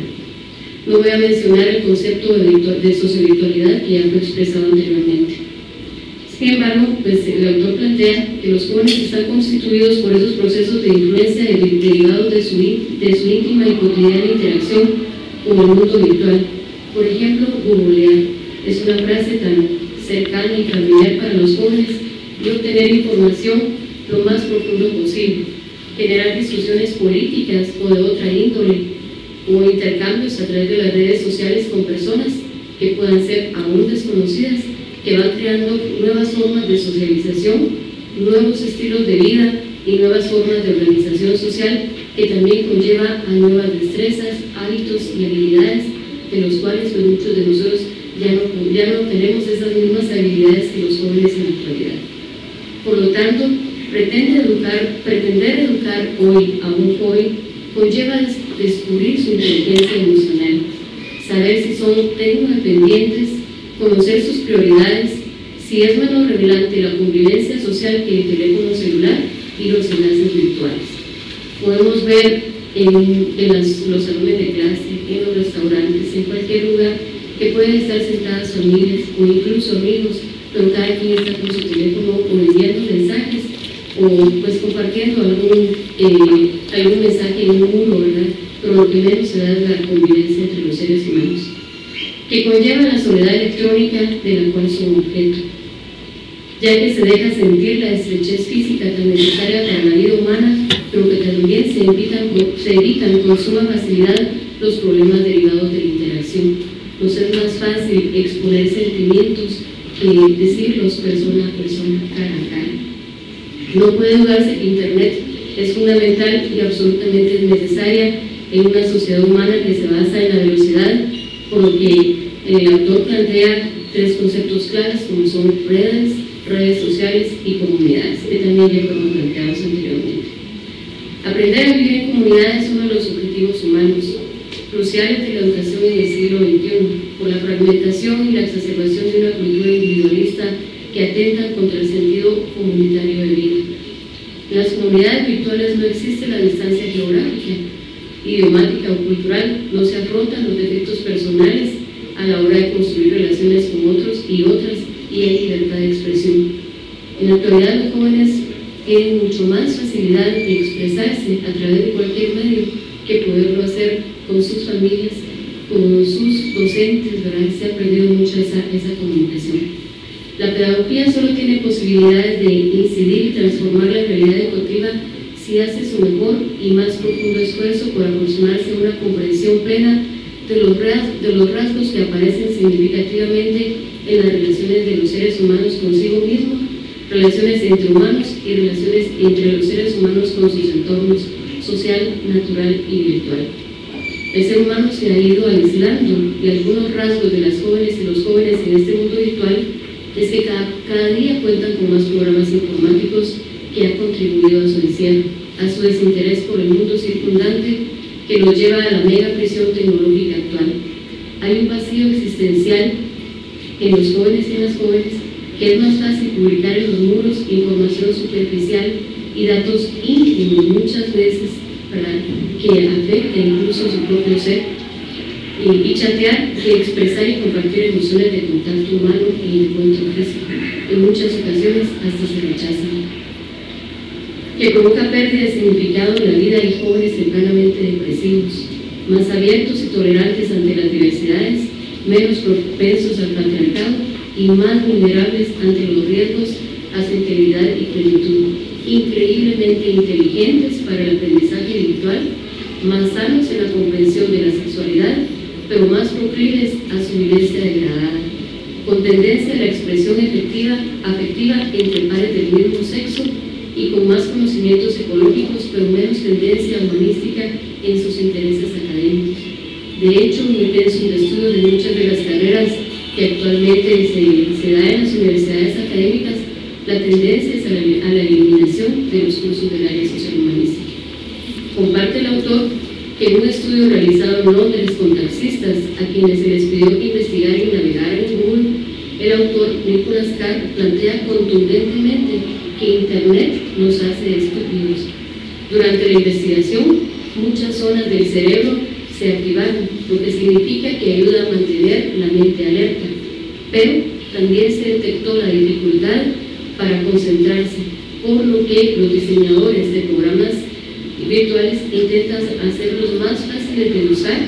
No voy a mencionar el concepto de sociovirtualidad que ya fue expresado anteriormente. Sin embargo, pues, el autor plantea que los jóvenes están constituidos por esos procesos de influencia derivados de su íntima y cotidiana interacción con el mundo virtual. Por ejemplo, googlear es una frase tan cercana y familiar para los jóvenes, y obtener información lo más profundo posible, generar discusiones políticas o de otra índole, o intercambios a través de las redes sociales con personas que puedan ser aún desconocidas, que van creando nuevas formas de socialización, nuevos estilos de vida y nuevas formas de organización social, que también conlleva a nuevas destrezas, hábitos y habilidades, de los cuales pues, muchos de nosotros ya no tenemos esas mismas habilidades que los jóvenes en la actualidad. Por lo tanto, pretender educar hoy a un joven conlleva descubrir su inteligencia emocional, saber si son tecnodependientes, conocer sus prioridades, si es menos relevante la convivencia social que el teléfono celular y los enlaces virtuales. Podemos ver en los salones de clase, en los restaurantes, en cualquier lugar, que pueden estar sentadas familias o incluso amigos, pero cada quien está con su teléfono o enviando mensajes o pues compartiendo algún mensaje en un muro, ¿verdad? Pero lo que menos se da es la convivencia entre los seres humanos, que conlleva la soledad electrónica de la cual son objeto, ya que se deja sentir la estrechez física tan necesaria para la vida humana, pero que también se evitan con suma facilidad los problemas derivados de la interacción. Nos es más fácil exponer sentimientos que decirlos persona a persona, cara a cara. No puede dudarse que Internet es fundamental y absolutamente necesaria en una sociedad humana que se basa en la velocidad, por lo que el autor plantea 3 conceptos claros como son redes, redes sociales y comunidades, que también ya fueron planteados anteriormente. Aprender a vivir en comunidad es uno de los objetivos humanos cruciales de la educación en el siglo XXI, por la fragmentación y la exacerbación de una cultura individualista que atentan contra el sentido comunitario de vida. En las comunidades virtuales no existe la distancia geográfica, idiomática o cultural, no se afrontan los defectos personales a la hora de construir relaciones con otros y otras, y hay libertad de expresión. En la actualidad los jóvenes tienen mucho más facilidad de expresarse a través de cualquier medio que poderlo hacer con sus familias, con sus docentes, ¿verdad? Se ha perdido mucho esa comunicación. La pedagogía solo tiene posibilidades de incidir y transformar la realidad educativa si hace su mejor y más profundo esfuerzo por aproximarse a una comprensión plena de los rasgos que aparecen significativamente en las relaciones de los seres humanos consigo mismos, relaciones entre humanos y relaciones entre los seres humanos con sus entornos social, natural y virtual. El ser humano se ha ido aislando y algunos rasgos de las jóvenes y los jóvenes en este mundo virtual es que cada día cuentan con más programas informáticos que han contribuido a su encierro, a su desinterés por el mundo circundante que los lleva a la mega prisión tecnológica actual. Hay un vacío existencial en los jóvenes y en las jóvenes que es más fácil publicar en los muros información superficial y datos íntimos muchas veces, ¿verdad?, que afecta incluso su propio ser, y chatear que expresar y compartir emociones de contacto humano y encuentro físico. En muchas ocasiones hasta se rechazan. Que provoca pérdida de significado en la vida y jóvenes tempranamente depresivos, más abiertos y tolerantes ante las diversidades, menos propensos al patriarcado y más vulnerables ante los riesgos a su integridad y plenitud, increíblemente inteligentes para el aprendizaje virtual, más sanos en la comprensión de la sexualidad, pero más proclives a su vivencia degradada, con tendencia a la expresión afectiva entre pares del mismo sexo y con más conocimientos ecológicos, pero menos tendencia humanística en sus intereses académicos. De hecho, un intenso estudio de muchas de las carreras que actualmente se da en las universidades académicas, la tendencia es a la eliminación de los cursos del área social humanística. Comparte el autor que en un estudio realizado en Londres con taxistas a quienes se les pidió investigar y navegar en Google, el autor Nicholas Carr plantea contundentemente que Internet nos hace estúpidos. Durante la investigación, muchas zonas del cerebro se activaron, lo que significa que ayuda a mantener la mente alerta, pero también se detectó la dificultad para concentrarse, por lo que los diseñadores de programas virtuales intentan hacerlos más fáciles de usar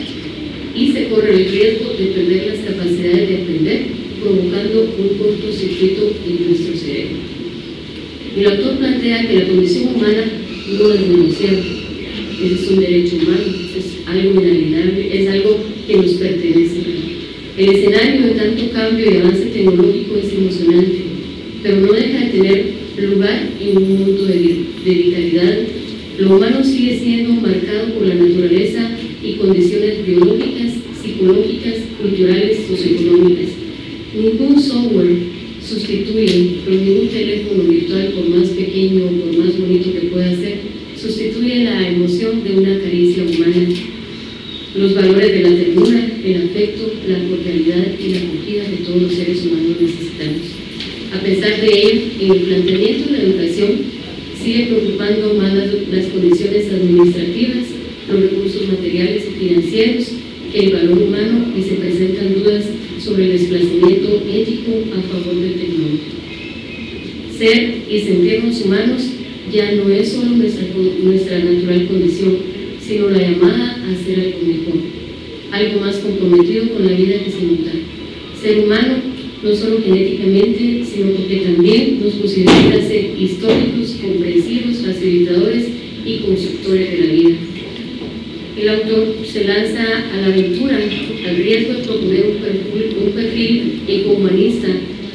y se corre el riesgo de perder las capacidades de aprender, provocando un cortocircuito en nuestro cerebro. El autor plantea que la condición humana no es negociable, es un derecho humano, es algo inalienable, es algo que nos pertenece. El escenario de tanto cambio y avance tecnológico es emocionante, pero no deja de tener lugar en un mundo de vitalidad. Lo humano sigue siendo marcado por la naturaleza y condiciones biológicas, psicológicas, culturales, socioeconómicas. Ningún software sustituye, ningún teléfono virtual, por más pequeño o por más bonito que pueda ser, sustituye la emoción de una caricia humana. Los valores de la ternura, el afecto, la cordialidad y la acogida que todos los seres humanos necesitamos. A pesar de ello, en el planteamiento de la educación sigue preocupando más las condiciones administrativas, los recursos materiales y financieros que el valor humano, y se presentan dudas sobre el desplazamiento ético a favor del tecnológico. Ser y sentirnos humanos ya no es solo nuestra natural condición, sino la llamada a hacer algo mejor, algo más comprometido con la vida que se nos da. Ser humano no solo genéticamente, sino porque también nos posibilita ser históricos, comprensivos, facilitadores y constructores de la vida. El autor se lanza a la aventura, al riesgo de proponer un perfil ecohumanista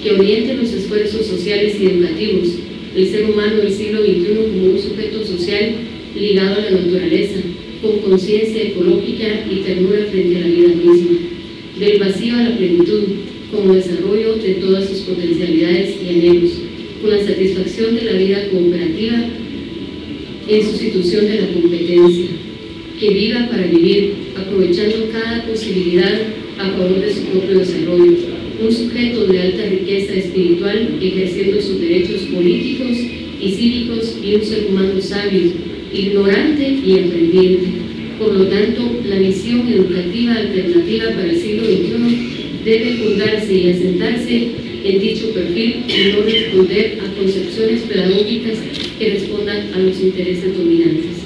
que oriente los esfuerzos sociales y educativos del ser humano del siglo XXI como un sujeto social ligado a la naturaleza, con conciencia ecológica y ternura frente a la vida misma, del vacío a la plenitud, como desarrollo de todas sus potencialidades y anhelos, con la satisfacción de la vida cooperativa en sustitución de la competencia, que viva para vivir, aprovechando cada posibilidad a favor de su propio desarrollo, un sujeto de alta riqueza espiritual ejerciendo sus derechos políticos y cívicos y un ser humano sabio, ignorante y aprendiente. Por lo tanto, la visión educativa alternativa para el siglo XXI debe fundarse y asentarse en dicho perfil y no responder a concepciones pedagógicas que respondan a los intereses dominantes.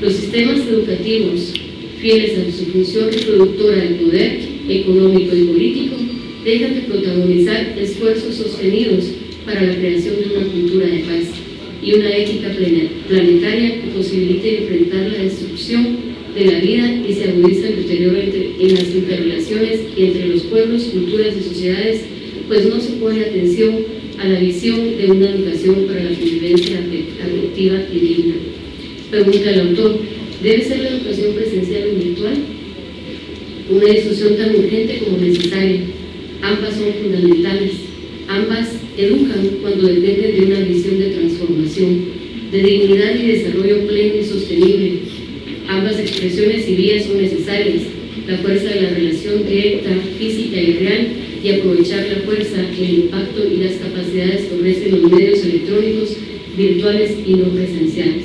Los sistemas educativos, fieles a su función reproductora del poder económico y político, dejan de protagonizar esfuerzos sostenidos para la creación de una cultura de paz y una ética planetaria que posibilite enfrentar la destrucción de la vida y se agudiza el deterioro en las interrelaciones entre los pueblos, culturas y sociedades, pues no se pone atención a la visión de una educación para la convivencia afectiva y digna. Pregunta el autor, ¿debe ser la educación presencial o virtual? Una discusión tan urgente como necesaria. Ambas son fundamentales. Ambas educan cuando dependen de una visión de transformación, de dignidad y desarrollo pleno y sostenible. Ambas expresiones y vías son necesarias. La fuerza de la relación directa, física y real, y aprovechar la fuerza, el impacto y las capacidades que ofrecen los medios electrónicos, virtuales y no presenciales.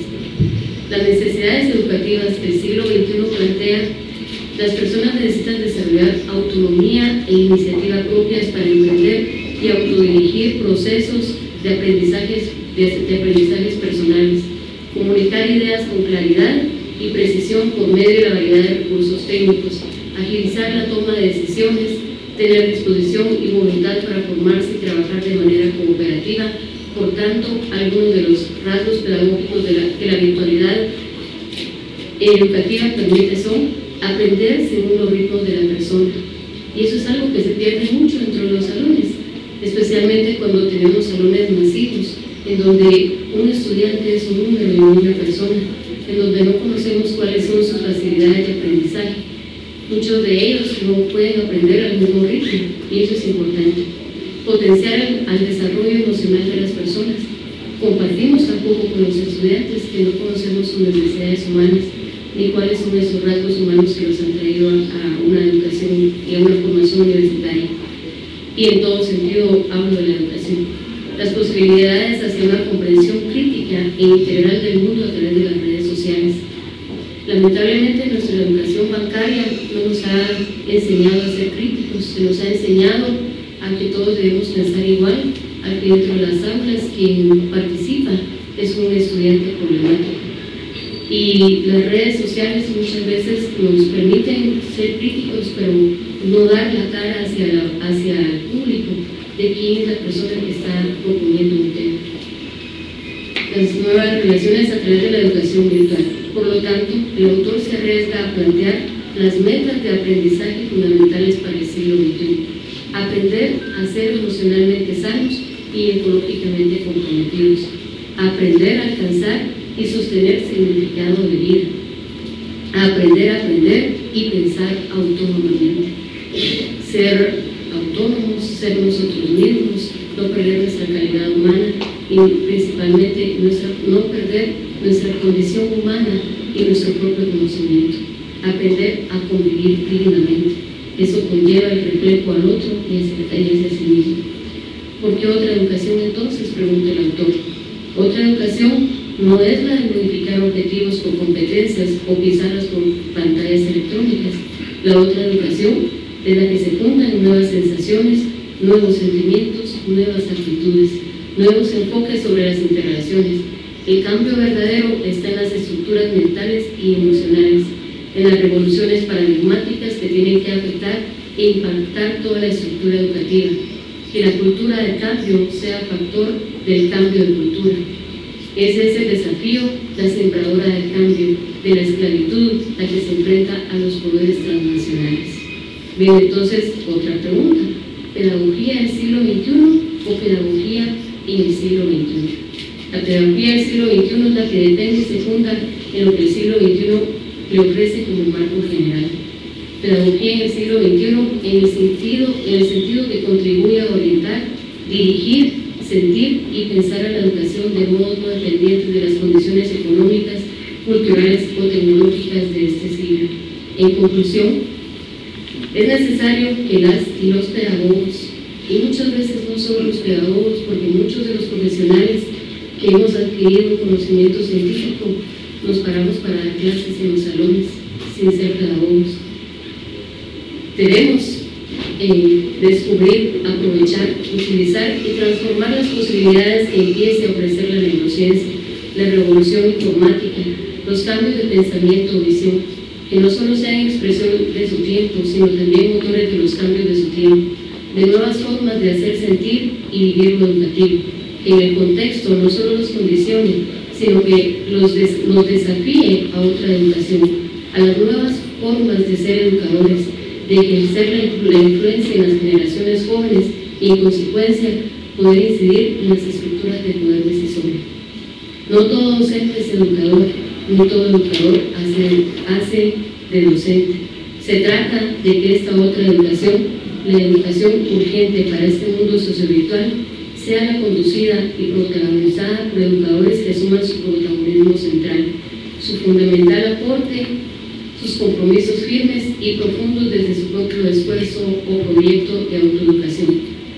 Las necesidades educativas que el siglo XXI plantea, las personas necesitan desarrollar autonomía e iniciativa propias para emprender y autodirigir procesos de aprendizajes personales, comunicar ideas con claridad y precisión por medio de la variedad de recursos técnicos, agilizar la toma de decisiones, tener disposición y voluntad para formarse y trabajar de manera cooperativa. Por tanto, algunos de los rasgos pedagógicos que la virtualidad educativa permite son aprender según los ritmos de la persona. Y eso es algo que se pierde mucho dentro de los salones, especialmente cuando tenemos salones masivos, en donde un estudiante es un número y una persona, en donde no conocemos cuáles son sus facilidades de aprendizaje. Muchos de ellos no pueden aprender al mismo ritmo, y eso es importante. Potenciar al desarrollo emocional de las personas. Compartimos tampoco con los estudiantes que no conocemos sus necesidades humanas, ni cuáles son esos rasgos humanos que los han traído a una educación y a una formación universitaria. Y en todo sentido hablo de la educación. Las posibilidades hacia una comprensión crítica e integral del mundo a través de las redes sociales. Lamentablemente nuestra educación bancaria no nos ha enseñado a ser críticos, se nos ha enseñado a que todos debemos pensar igual, a que dentro de las aulas quien participa es un estudiante problemático. Y las redes sociales muchas veces nos permiten ser críticos, pero no dar la cara hacia el público de quién es la persona que está proponiendo un tema. Las nuevas relaciones a través de la educación virtual. Por lo tanto, el autor se arriesga a plantear las metas de aprendizaje fundamentales para el siglo XXI. Aprender a ser emocionalmente sanos y ecológicamente comprometidos. Aprender a alcanzar y sostener significado de vida. Aprender a aprender y pensar autónomamente. Ser autónomos, ser nosotros mismos, no perder nuestra calidad humana y principalmente no perder nuestra condición humana y nuestro propio conocimiento. Aprender a convivir dignamente. Eso conlleva el reflejo al otro y hacia sí mismo. ¿Por qué otra educación entonces?, pregunta el autor. Otra educación no es la de modificar objetivos con competencias o pizarras con pantallas electrónicas. La otra educación es la que se funda en nuevas sensaciones, nuevos sentimientos, nuevas actitudes, nuevos enfoques sobre las interrelaciones. El cambio verdadero está en las estructuras mentales y emocionales, en las revoluciones paradigmáticas que tienen que afectar e impactar toda la estructura educativa. Que la cultura del cambio sea factor del cambio de cultura. Ese es el desafío, la sembradora del cambio, de la esclavitud, la que se enfrenta a los poderes transnacionales. Bien, entonces, otra pregunta. ¿Pedagogía del siglo XXI o pedagogía en el siglo XXI? La pedagogía del siglo XXI es la que depende y se funda en lo que el siglo XXI le ofrece como marco general. Pedagogía en el siglo XXI en el sentido que contribuye a orientar, dirigir, sentir y pensar a la educación de modo no dependiente de las condiciones económicas, culturales o tecnológicas de este siglo. En conclusión, es necesario que las y los pedagogos, y muchas veces no solo los pedagogos, porque muchos de los profesionales que hemos adquirido conocimiento científico nos paramos para dar clases en los salones sin ser pedagogos. Debemos descubrir, aprovechar, utilizar y transformar las posibilidades que empiece a ofrecer la neurociencia, la revolución informática, los cambios de pensamiento o visión, que no solo sean expresión de su tiempo, sino también motores de los cambios de su tiempo, de nuevas formas de hacer sentir y vivir lo educativo, que en el contexto no solo los condicione, sino que nos desafíe a otra educación, a las nuevas formas de ser educadores, de ejercer la influencia en las generaciones jóvenes y, en consecuencia, poder incidir en las estructuras de poder decisorio. No todo docente es educador, no todo educador hace de docente. Se trata de que esta otra educación, la educación urgente para este mundo sociovirtual, sea la conducida y protagonizada por educadores que asuman su protagonismo central, su fundamental aporte, sus compromisos firmes y profundos desde su propio esfuerzo o proyecto de autoeducación,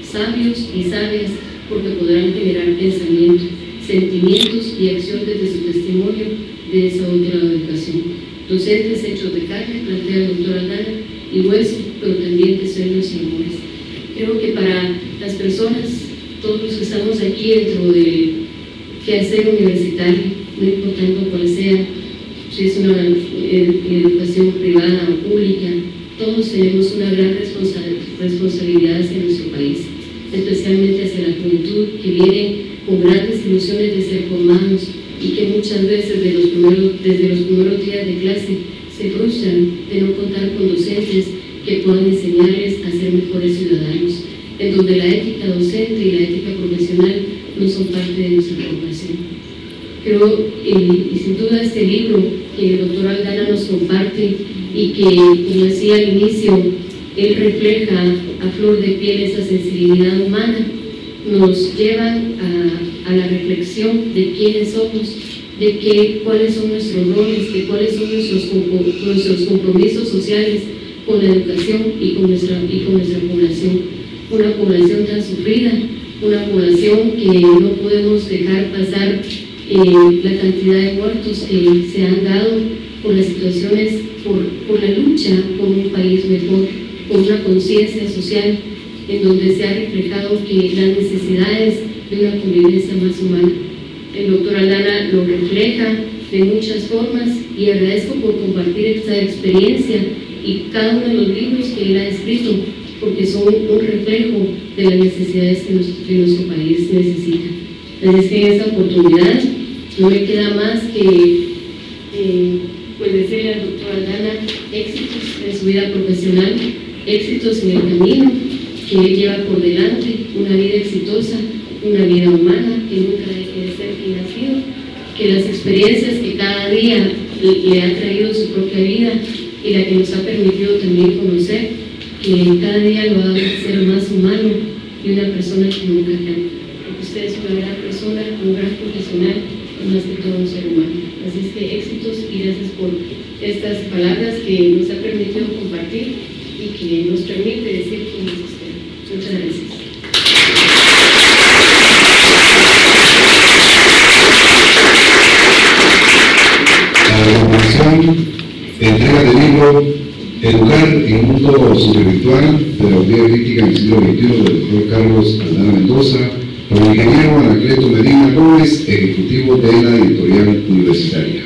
sabios y sabias porque podrán generar pensamiento, sentimientos y acción desde su testimonio de esa otra educación. Docentes hechos de carne, plantea el doctor Aldana, y hueso, pero también de sueños y amores. Creo que para las personas, todos los que estamos aquí dentro del quehacer universitario, no importando cuál sea, si es una educación privada o pública, todos tenemos una gran responsabilidad hacia nuestro país, especialmente hacia la juventud que viene con grandes ilusiones de ser formados y que muchas veces desde los primeros días de clase se frustran de no contar con docentes que puedan enseñarles a ser mejores ciudadanos, en donde la ética docente y la ética profesional no son parte de nuestra formación. Creo, y sin duda este libro que el doctor Aldana nos comparte y que, como decía al inicio, él refleja a flor de piel esa sensibilidad humana, nos llevan a la reflexión de quiénes somos, de cuáles son nuestros roles, de cuáles son nuestros compromisos sociales con la educación y con nuestra población. Una población tan sufrida, una población que no podemos dejar pasar la cantidad de muertos que se han dado por las situaciones, por la lucha por un país mejor, por una conciencia social en donde se ha reflejado que las necesidades de una convivencia más humana. El doctor Aldana lo refleja de muchas formas y agradezco por compartir esta experiencia y cada uno de los libros que él ha escrito, porque son un reflejo de las necesidades que nuestro país necesita. Así es que en esta oportunidad no me queda más que pues decirle al doctor Aldana éxitos en su vida profesional, éxitos en el camino que él lleva por delante, una vida exitosa, una vida humana que nunca deje de ser quien ha sido, que las experiencias que cada día le ha traído su propia vida y la que nos ha permitido también conocer, que cada día lo haga ser más humano y una persona que nunca cambia. Porque usted es una gran persona, un gran profesional y más que todo un ser humano. Así es que éxitos y gracias por estas palabras que nos ha permitido compartir y que nos permite decir quién es usted. Muchas gracias. A continuación, entrega del libro Educar en un mundo supervirtual, pedagogía crítica en el siglo XXI, del doctor Carlos Aldana Mendoza, por el ingeniero Anacleto Medina Gómez, ejecutivo de la editorial universitaria.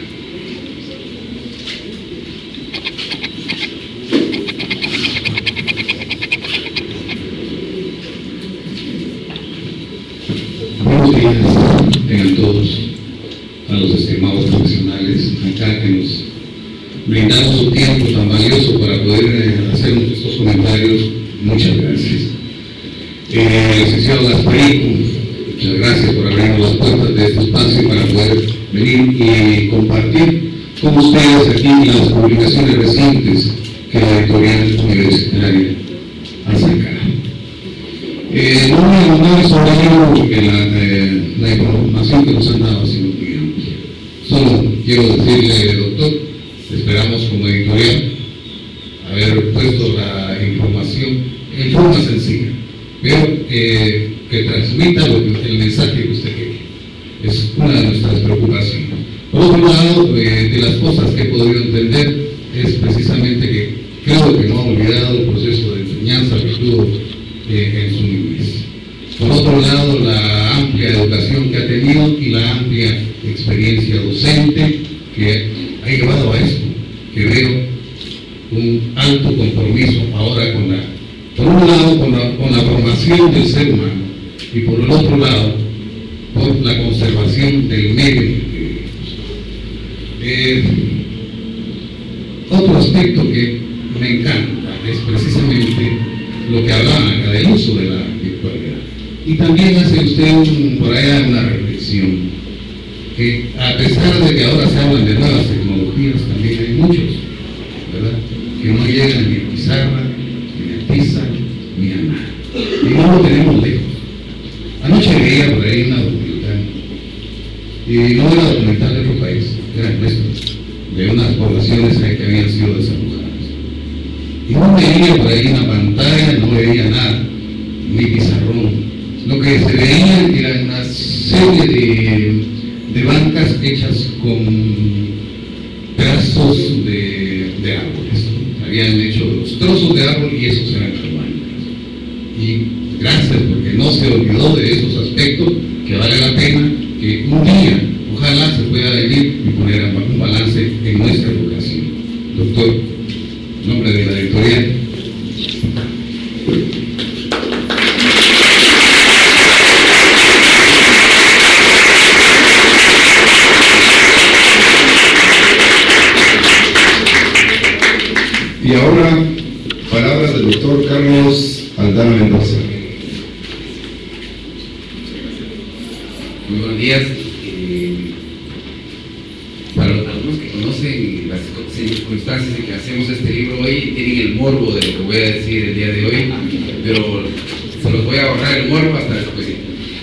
Buenos días, tengan todos, a los estimados profesionales acá que nos brindaron su tiempo tan valioso para poder hacer estos comentarios. Muchas gracias. Licenciado Gasparico, muchas gracias por abrirnos las puertas de este espacio para poder venir y compartir con ustedes aquí las publicaciones recientes que la editorial universitaria ha sacado. No es sobre ello porque la información que nos han dado ha sido muy amplia. Solo quiero decirle, doctor, esperamos como editorial haber puesto la información en forma sencilla, pero que transmita el mensaje que usted quiere. Es una de nuestras preocupaciones. Por otro lado, de las cosas que he podido entender es precisamente que creo que no ha olvidado el proceso de enseñanza que tuvo en su niñez. Por otro lado, la amplia educación que ha tenido y la amplia experiencia docente que ha llevado a esto, que veo un alto compromiso ahora por un lado con la formación del ser humano y por el otro lado por la conservación del medio en el que vivimos. Otro aspecto que me encanta es precisamente lo que hablaban acá del uso de la virtualidad. Y también hace usted por allá una reflexión, que a pesar de que ahora se hablan de nuevas tecnologías, también hay muchos, ¿verdad?, que no llegan ni a pizarra, ni a tiza, ni a nada. Y no lo tenemos lejos. Anoche veía por ahí una documental, y no era documental de otro país, era nuestro, de unas poblaciones que habían sido desalojadas. Y no veía por ahí una pantalla, no veía nada, ni pizarrón. Lo que se veía era una serie de bancas hechas con pedazos de árboles. Habían hecho los trozos de árbol y esos eran las bancas. Y gracias porque no se olvidó de esos aspectos, que vale la pena que un día, ojalá se pueda venir y poner un balance en nuestra educación. Doctor, en nombre de la editorial. Y ahora, palabras del doctor Carlos Aldana Mendoza. Muy buenos días. Para algunos que conocen las circunstancias en que hacemos este libro hoy, tienen el morbo de lo que voy a decir el día de hoy, pero se los voy a ahorrar el morbo hasta después. En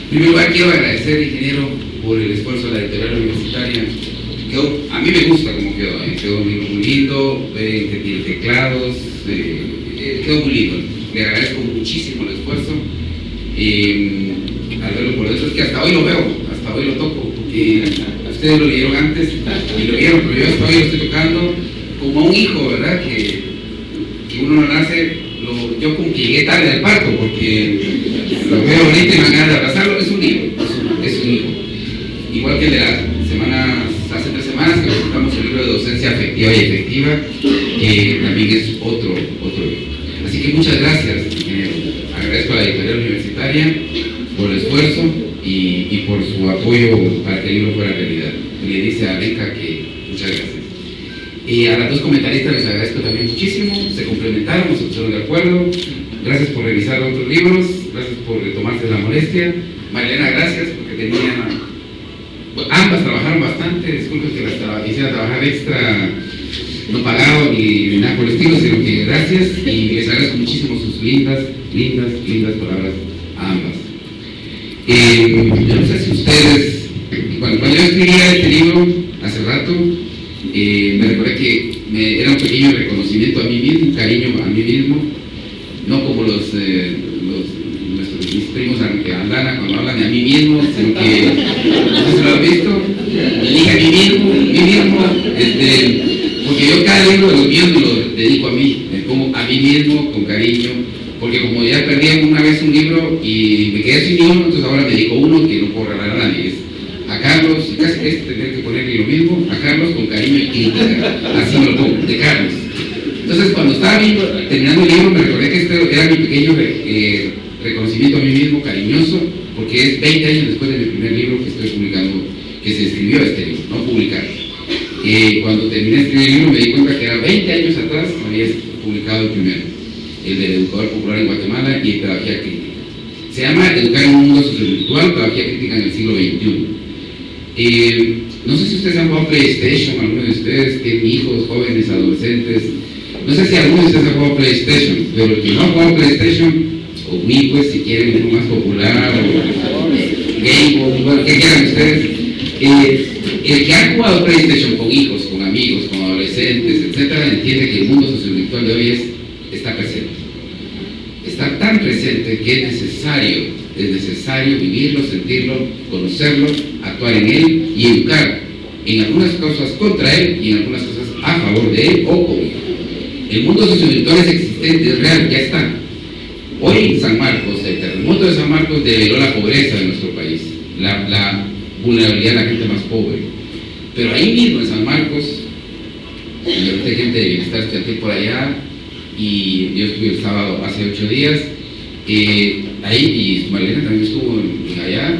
primer lugar, quiero agradecer, ingeniero, por el esfuerzo de la editorial universitaria. A mí me gusta cómo quedó un libro muy lindo, ven que tiene teclados, quedó muy lindo. Le agradezco muchísimo el esfuerzo. Al verlo por eso es que hasta hoy lo veo, hasta hoy lo toco. Ustedes lo leyeron antes y lo vieron, pero yo hasta hoy lo estoy tocando como a un hijo, ¿verdad? Que uno no nace, yo como que llegué tarde al parto, porque lo veo ahorita y me dan ganas de abrazarlo. Es un hijo, es un hijo. Igual que el de hace 3 semanas que presentamos el libro de docencia afectiva y efectiva, que también es otro libro. Así que muchas gracias, ingeniero. Agradezco a la editorial universitaria por el esfuerzo y por su apoyo para que el libro fuera realidad. Le dice a Rica que muchas gracias. Y a las dos comentaristas les agradezco también muchísimo, se complementaron, se pusieron de acuerdo. Gracias por revisar otros libros, gracias por tomarse la molestia. Marilena, gracias, porque ambas trabajaron bastante, disculpen que las hiciera trabajar extra, no pagado ni nada por el estilo, sino que gracias, y les agradezco muchísimo sus lindas palabras a ambas. Yo no sé si ustedes, cuando yo escribía este libro hace rato, me recordé que era un pequeño reconocimiento a mí mismo, un cariño a mí mismo, no como mis primos Aldana cuando hablan de a mí mismo, sino que, no sé si lo han visto, me dije a mí mismo, porque yo cada libro de los míos me lo dedico a mí, me pongo a mí mismo con cariño, porque como ya perdí una vez un libro y me quedé sin uno, entonces ahora me dedico a uno que no puedo regalar a nadie. A Carlos, y casi es tener que ponerle lo mismo, a Carlos con cariño y crítica, así me lo pongo, de Carlos. Entonces cuando estaba terminando el libro me recordé que este era mi pequeño reconocimiento a mí mismo, cariñoso, porque es 20 años después de mi primer libro que estoy publicando, que se escribió este libro, no publicado. Cuando terminé de escribir el libro me di cuenta que era 20 años atrás había publicado el primero, el del Educador Popular en Guatemala y Pedagogía Crítica. Se llama Educar en un mundo sociovirtual, Pedagogía Crítica en el siglo XXI. No sé si ustedes han jugado PlayStation, algunos de ustedes tienen hijos, jóvenes, adolescentes. No sé si algunos de ustedes han jugado PlayStation, pero el que no ha jugado PlayStation, o Wii, pues si quieren uno más popular, o Game, o bueno, que quieran ustedes. El que ha jugado PlayStation con hijos, con amigos, con adolescentes, etcétera, entiende que el mundo sociovirtual de hoy está presente. Está tan presente que es necesario vivirlo, sentirlo, conocerlo, actuar en él y educar en algunas cosas contra él y en algunas cosas a favor de él o con él. El mundo sociovirtual es existente, es real, ya está. Hoy en San Marcos, el terremoto de San Marcos develó la pobreza de nuestro país, la vulnerabilidad de la gente más pobre. Pero ahí mismo en San Marcos, y ahorita hay gente de bienestar estudiantil por allá, y yo estuve el sábado hace 8 días, ahí, y Marlene también estuvo allá.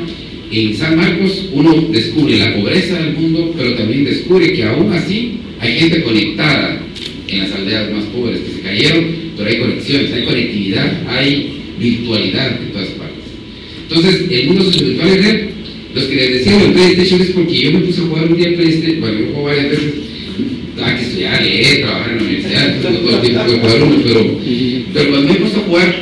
En San Marcos uno descubre la pobreza del mundo, pero también descubre que aún así hay gente conectada en las aldeas más pobres que se cayeron, pero hay conexiones, hay conectividad, hay virtualidad en todas partes. Entonces, el mundo sociovirtual es real. Los que les decía el PlayStation es porque yo me puse a jugar un día PlayStation, bueno, yo juego varias veces, que estudiar, leer, trabajar en la universidad, entonces no todo el tiempo puedo jugar uno, pero cuando me he puesto a jugar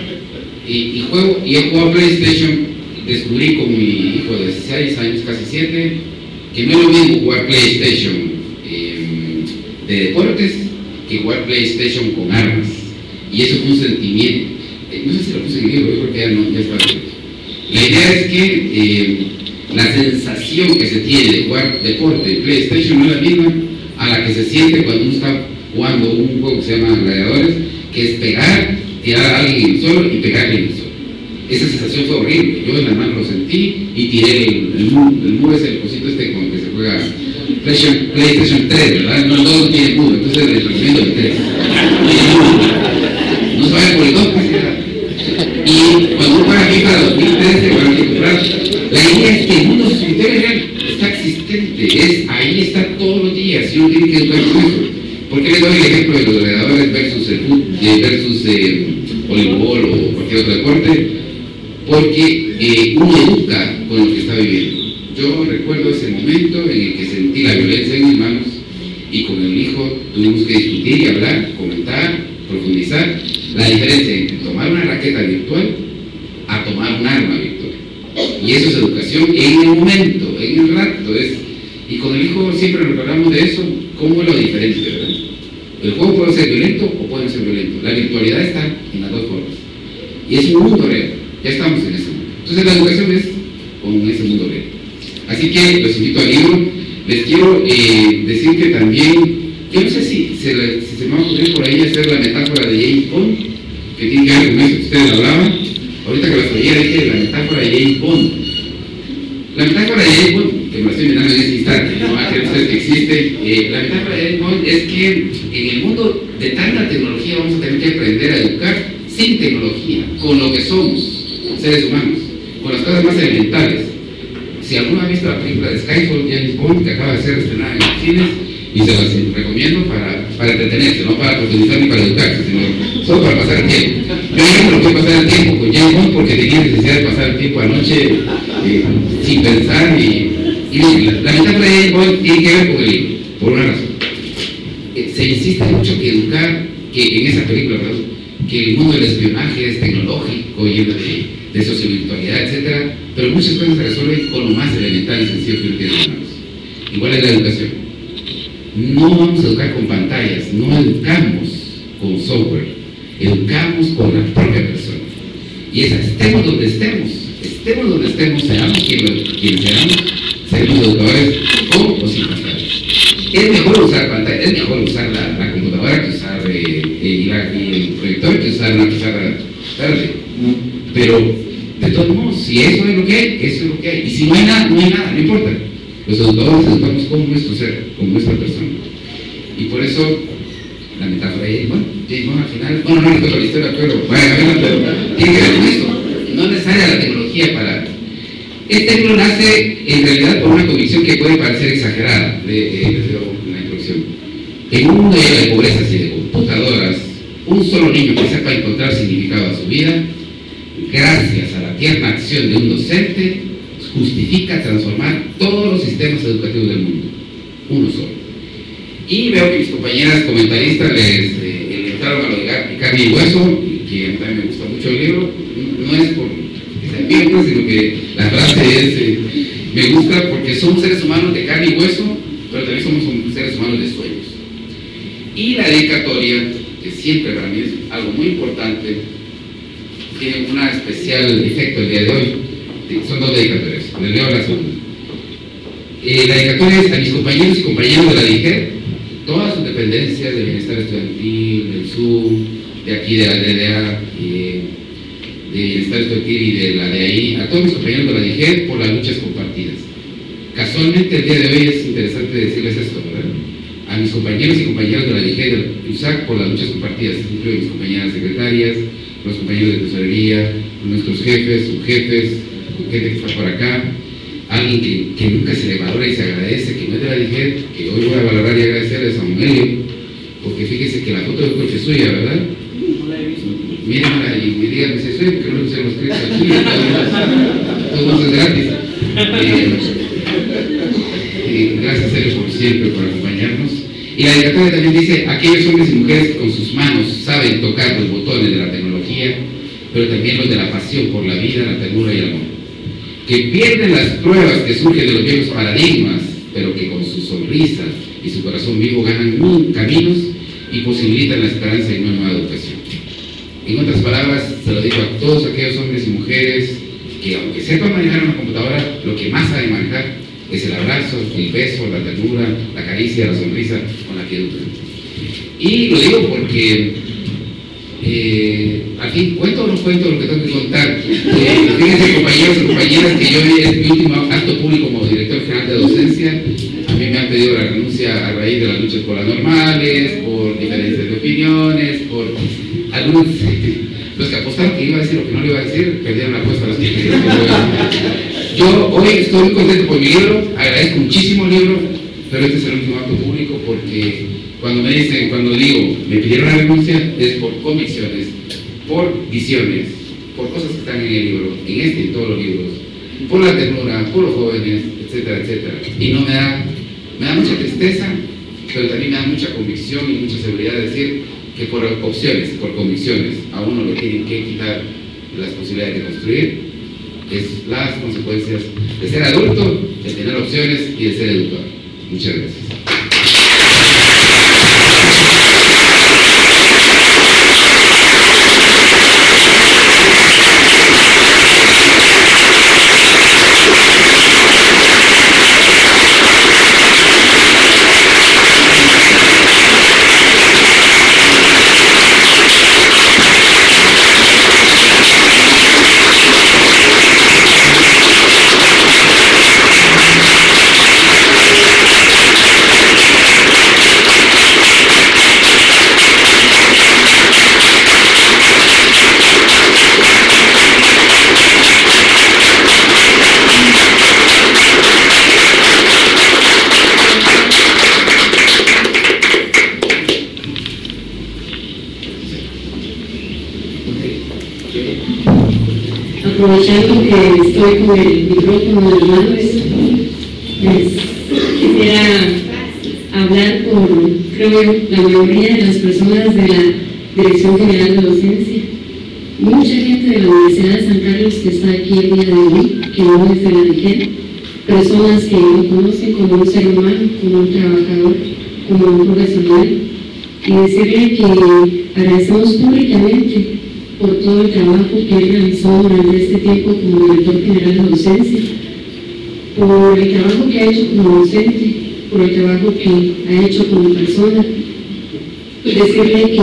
y he jugado PlayStation, descubrí con mi hijo de 6 años, casi 7, que no es lo mismo jugar PlayStation de deportes que jugar PlayStation con armas. Y eso fue un sentimiento, no sé si lo puse en el libro, yo creo que ya está escrito. La idea es que la sensación que se tiene de jugar deporte en PlayStation no es la misma a la que se siente cuando uno está jugando un juego que se llama Gladiadores, que es pegar, tirar a alguien en el suelo y pegarle en el suelo. Esa sensación fue horrible. Yo en la mano lo sentí y tiré el move es el cosito este con el que se juega PlayStation 3, ¿verdad? No, el 2 no tiene move, entonces les recomiendo el 3. No se vayan por el 2, pues era. Y cuando uno juega aquí para 2013, para comprar, la idea es que el mundo sociovirtual real está existente, ahí está todos los días y uno tiene que educar con eso. ¿Por qué les doy el ejemplo de los gladiadores versus voleibol o cualquier otro deporte? Porque uno educa con lo que está viviendo. Yo recuerdo ese momento en el que sentí la violencia en mis manos y con el hijo tuvimos que discutir y hablar, comentar, profundizar la diferencia entre tomar una raqueta virtual a tomar un arma virtual. Y eso es educación en el momento, en el rato. Y con el hijo siempre nos hablamos de eso, cómo es lo diferente, ¿verdad? El juego puede ser violento o puede ser violento. La virtualidad está en las dos formas. Y es un mundo real. Ya estamos en ese mundo. Entonces la educación es con ese mundo real. Así que los invito al libro. Les quiero decir que también, yo no sé si se me va a ocurrir por ahí hacer la metáfora de James Bond, que tiene que ver con eso que ustedes hablaban. Ahorita que las oía dije la metáfora de James Bond. La metáfora de James Bond, que me la estoy inventando en este instante, no va a creer ustedes que existe. La metáfora de James Bond es que en el mundo de tanta tecnología vamos a tener que aprender a educar sin tecnología, con lo que somos, seres humanos, con las cosas más elementales. Si alguno ha visto la película de Skyfall, James Bond, que acaba de ser estrenada en los cines, y se las recomiendo para entretenerse, no para profundizar ni para educarse, sino solo para pasar el tiempo. Yo no puedo pasar el tiempo con James Bond porque tenía necesidad de pasar el tiempo anoche sin pensar y la metáfora de James Bond tiene que ver con el libro, por una razón. Se insiste mucho que educar, que en esa película, perdón, que el mundo del espionaje es tecnológico, lleno de sociovirtualidad, etc. Pero muchas cosas se resuelven con lo más elemental y sencillo que uno tiene en las manos. Igual es la educación. No vamos a educar con pantallas, no educamos con software, educamos con la propia persona. Y estemos donde estemos, seamos quienes seamos, seremos educadores con o sin pantallas. Es mejor usar pantallas, es mejor usar la computadora que usar el proyector que usar una pizarra verde. Pero, de todos modos, si eso es lo que hay, eso es lo que hay. Y si no hay nada, no hay nada, no importa. Los educadores educamos como nuestro ser, como nuestra persona. Y por eso, la metáfora es, bueno, al final, bueno, no recuerdo la historia, pero tiene que ver con esto. No es necesaria la tecnología para... Este libro nace en realidad por una convicción que puede parecer exagerada, una introducción. En un mundo lleno de pobrezas y de computadoras, un solo niño que sepa encontrar significado a su vida, gracias a la tierna acción de un docente, justifica transformar todos los sistemas educativos del mundo. Uno solo. Y veo que mis compañeras comentaristas les entraron a lo de carne y hueso, que a mí también me gusta mucho el libro. No es por que sea bien, pues, sino que la frase es, me gusta porque somos seres humanos de carne y hueso, pero también somos seres humanos de sueños. Y la dedicatoria, que siempre para mí es algo muy importante, tiene un especial efecto el día de hoy. Son dos dedicatorias, les leo la segunda. La dedicatoria es a mis compañeros y compañeras de la DIGER, todas sus dependencias de bienestar estudiantil, del SUB, de aquí de la DDA, de bienestar estudiantil y de la de ahí, a todos mis compañeros de la DIGER por las luchas compartidas. Casualmente el día de hoy es interesante decirles esto, ¿verdad? A mis compañeros y compañeras de la DIGER del USAC por las luchas compartidas, incluyen mis compañeras secretarias, los compañeros de tesorería, nuestros jefes, subjefes, gente que está por acá, alguien que nunca se le valora y se agradece, que no es de la DIGER, que hoy voy a valorar y agradecerle a Samuel, porque fíjese que la foto del coche es suya, ¿verdad? No la he visto. Mírenla y me digan, dice, soy porque no lo hemos escrito aquí, todo es gratis. Gracias a ellos por siempre, por acompañarnos. Y la dedicatoria también dice, aquellos hombres y mujeres que con sus manos saben tocar los botones de la tecnología, pero también los de la pasión por la vida, la ternura y el amor, que pierden las pruebas que surgen de los viejos paradigmas, pero que con sus sonrisas y su corazón vivo ganan caminos y posibilitan la esperanza y una nueva educación. En otras palabras, se lo digo a todos aquellos hombres y mujeres que, aunque sepan manejar una computadora, lo que más saben manejar es el abrazo, el beso, la ternura, la caricia, la sonrisa con la que educan. Y lo digo porque aquí cuento o no cuento lo que tengo que contar. Fíjense, compañeros y compañeras, que yo es mi último acto público como director general de docencia. A mí me han pedido la renuncia a raíz de las luchas por las normales, por diferencias de opiniones, por algunos los que apostaron que iba a decir lo que no le iba a decir, perdieron la apuesta a las que yo hoy estoy muy contento por mi libro, agradezco muchísimo el libro, pero este es el último acto público porque cuando me dicen, cuando digo, me pidieron la renuncia, es por convicciones, por visiones, por cosas que están en el libro, en este y en todos los libros, por la ternura, por los jóvenes, etcétera, etcétera. Y no me da mucha tristeza, pero también me da mucha convicción y mucha seguridad de decir que por opciones, por convicciones, a uno le tienen que quitar las posibilidades de construir. Es las consecuencias de ser adulto, de tener opciones y de ser educador. Muchas gracias. Aprovechando que estoy con el micrófono en la mano, quisiera hablar por, creo, la mayoría de las personas de la Dirección General de Docencia. Mucha gente de la Universidad de San Carlos que está aquí el día de hoy, que no es de la DIGER, personas que lo conocen como un ser humano, como un trabajador, como un profesional, y decirle que agradecemos públicamente por todo el trabajo que él realizó durante este tiempo como director general de docencia, por el trabajo que ha hecho como docente, por el trabajo que ha hecho como persona, y decirle que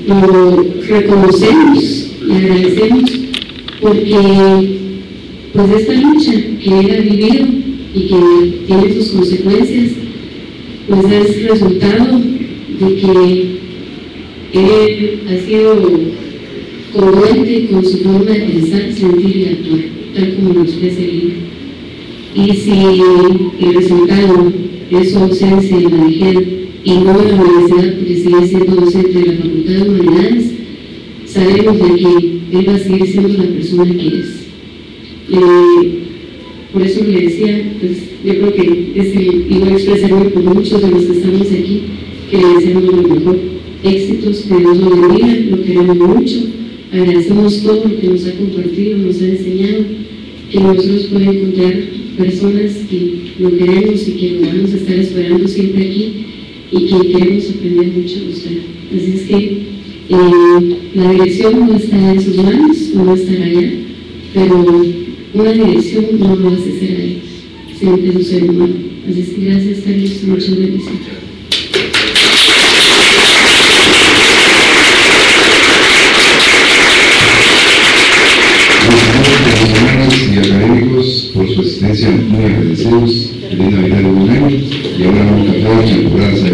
lo reconocemos y agradecemos porque pues esta lucha que él ha vivido y que tiene sus consecuencias, pues es resultado de que él ha sido congruente con su forma de pensar, sentir y actuar, tal como lo expresa el libro. Y si el resultado es su ausencia en la DIGER y no en la universidad, porque sigue siendo docente de la Facultad de Humanidades, sabemos de que él va a seguir siendo la persona que es. Por eso le decía, pues yo creo que iba a expresarme por muchos de los que estamos aquí, que le deseamos lo mejor, éxitos, que Dios lo bendiga, lo queremos mucho. agradecemos todo lo que nos ha compartido, nos ha enseñado, que nosotros podemos encontrar personas que lo queremos y que lo vamos a estar esperando siempre aquí y que queremos aprender mucho de usted. Así es que la dirección no está en sus manos, no va a estar allá, pero una dirección no lo hace ser a ellos, siempre es un ser humano. Así es que gracias, Carlos, muchas bendiciones. Profesionales y académicos por su asistencia muy agradecidos. Feliz Navidad de un año y ahora vamos a cantar temporadas de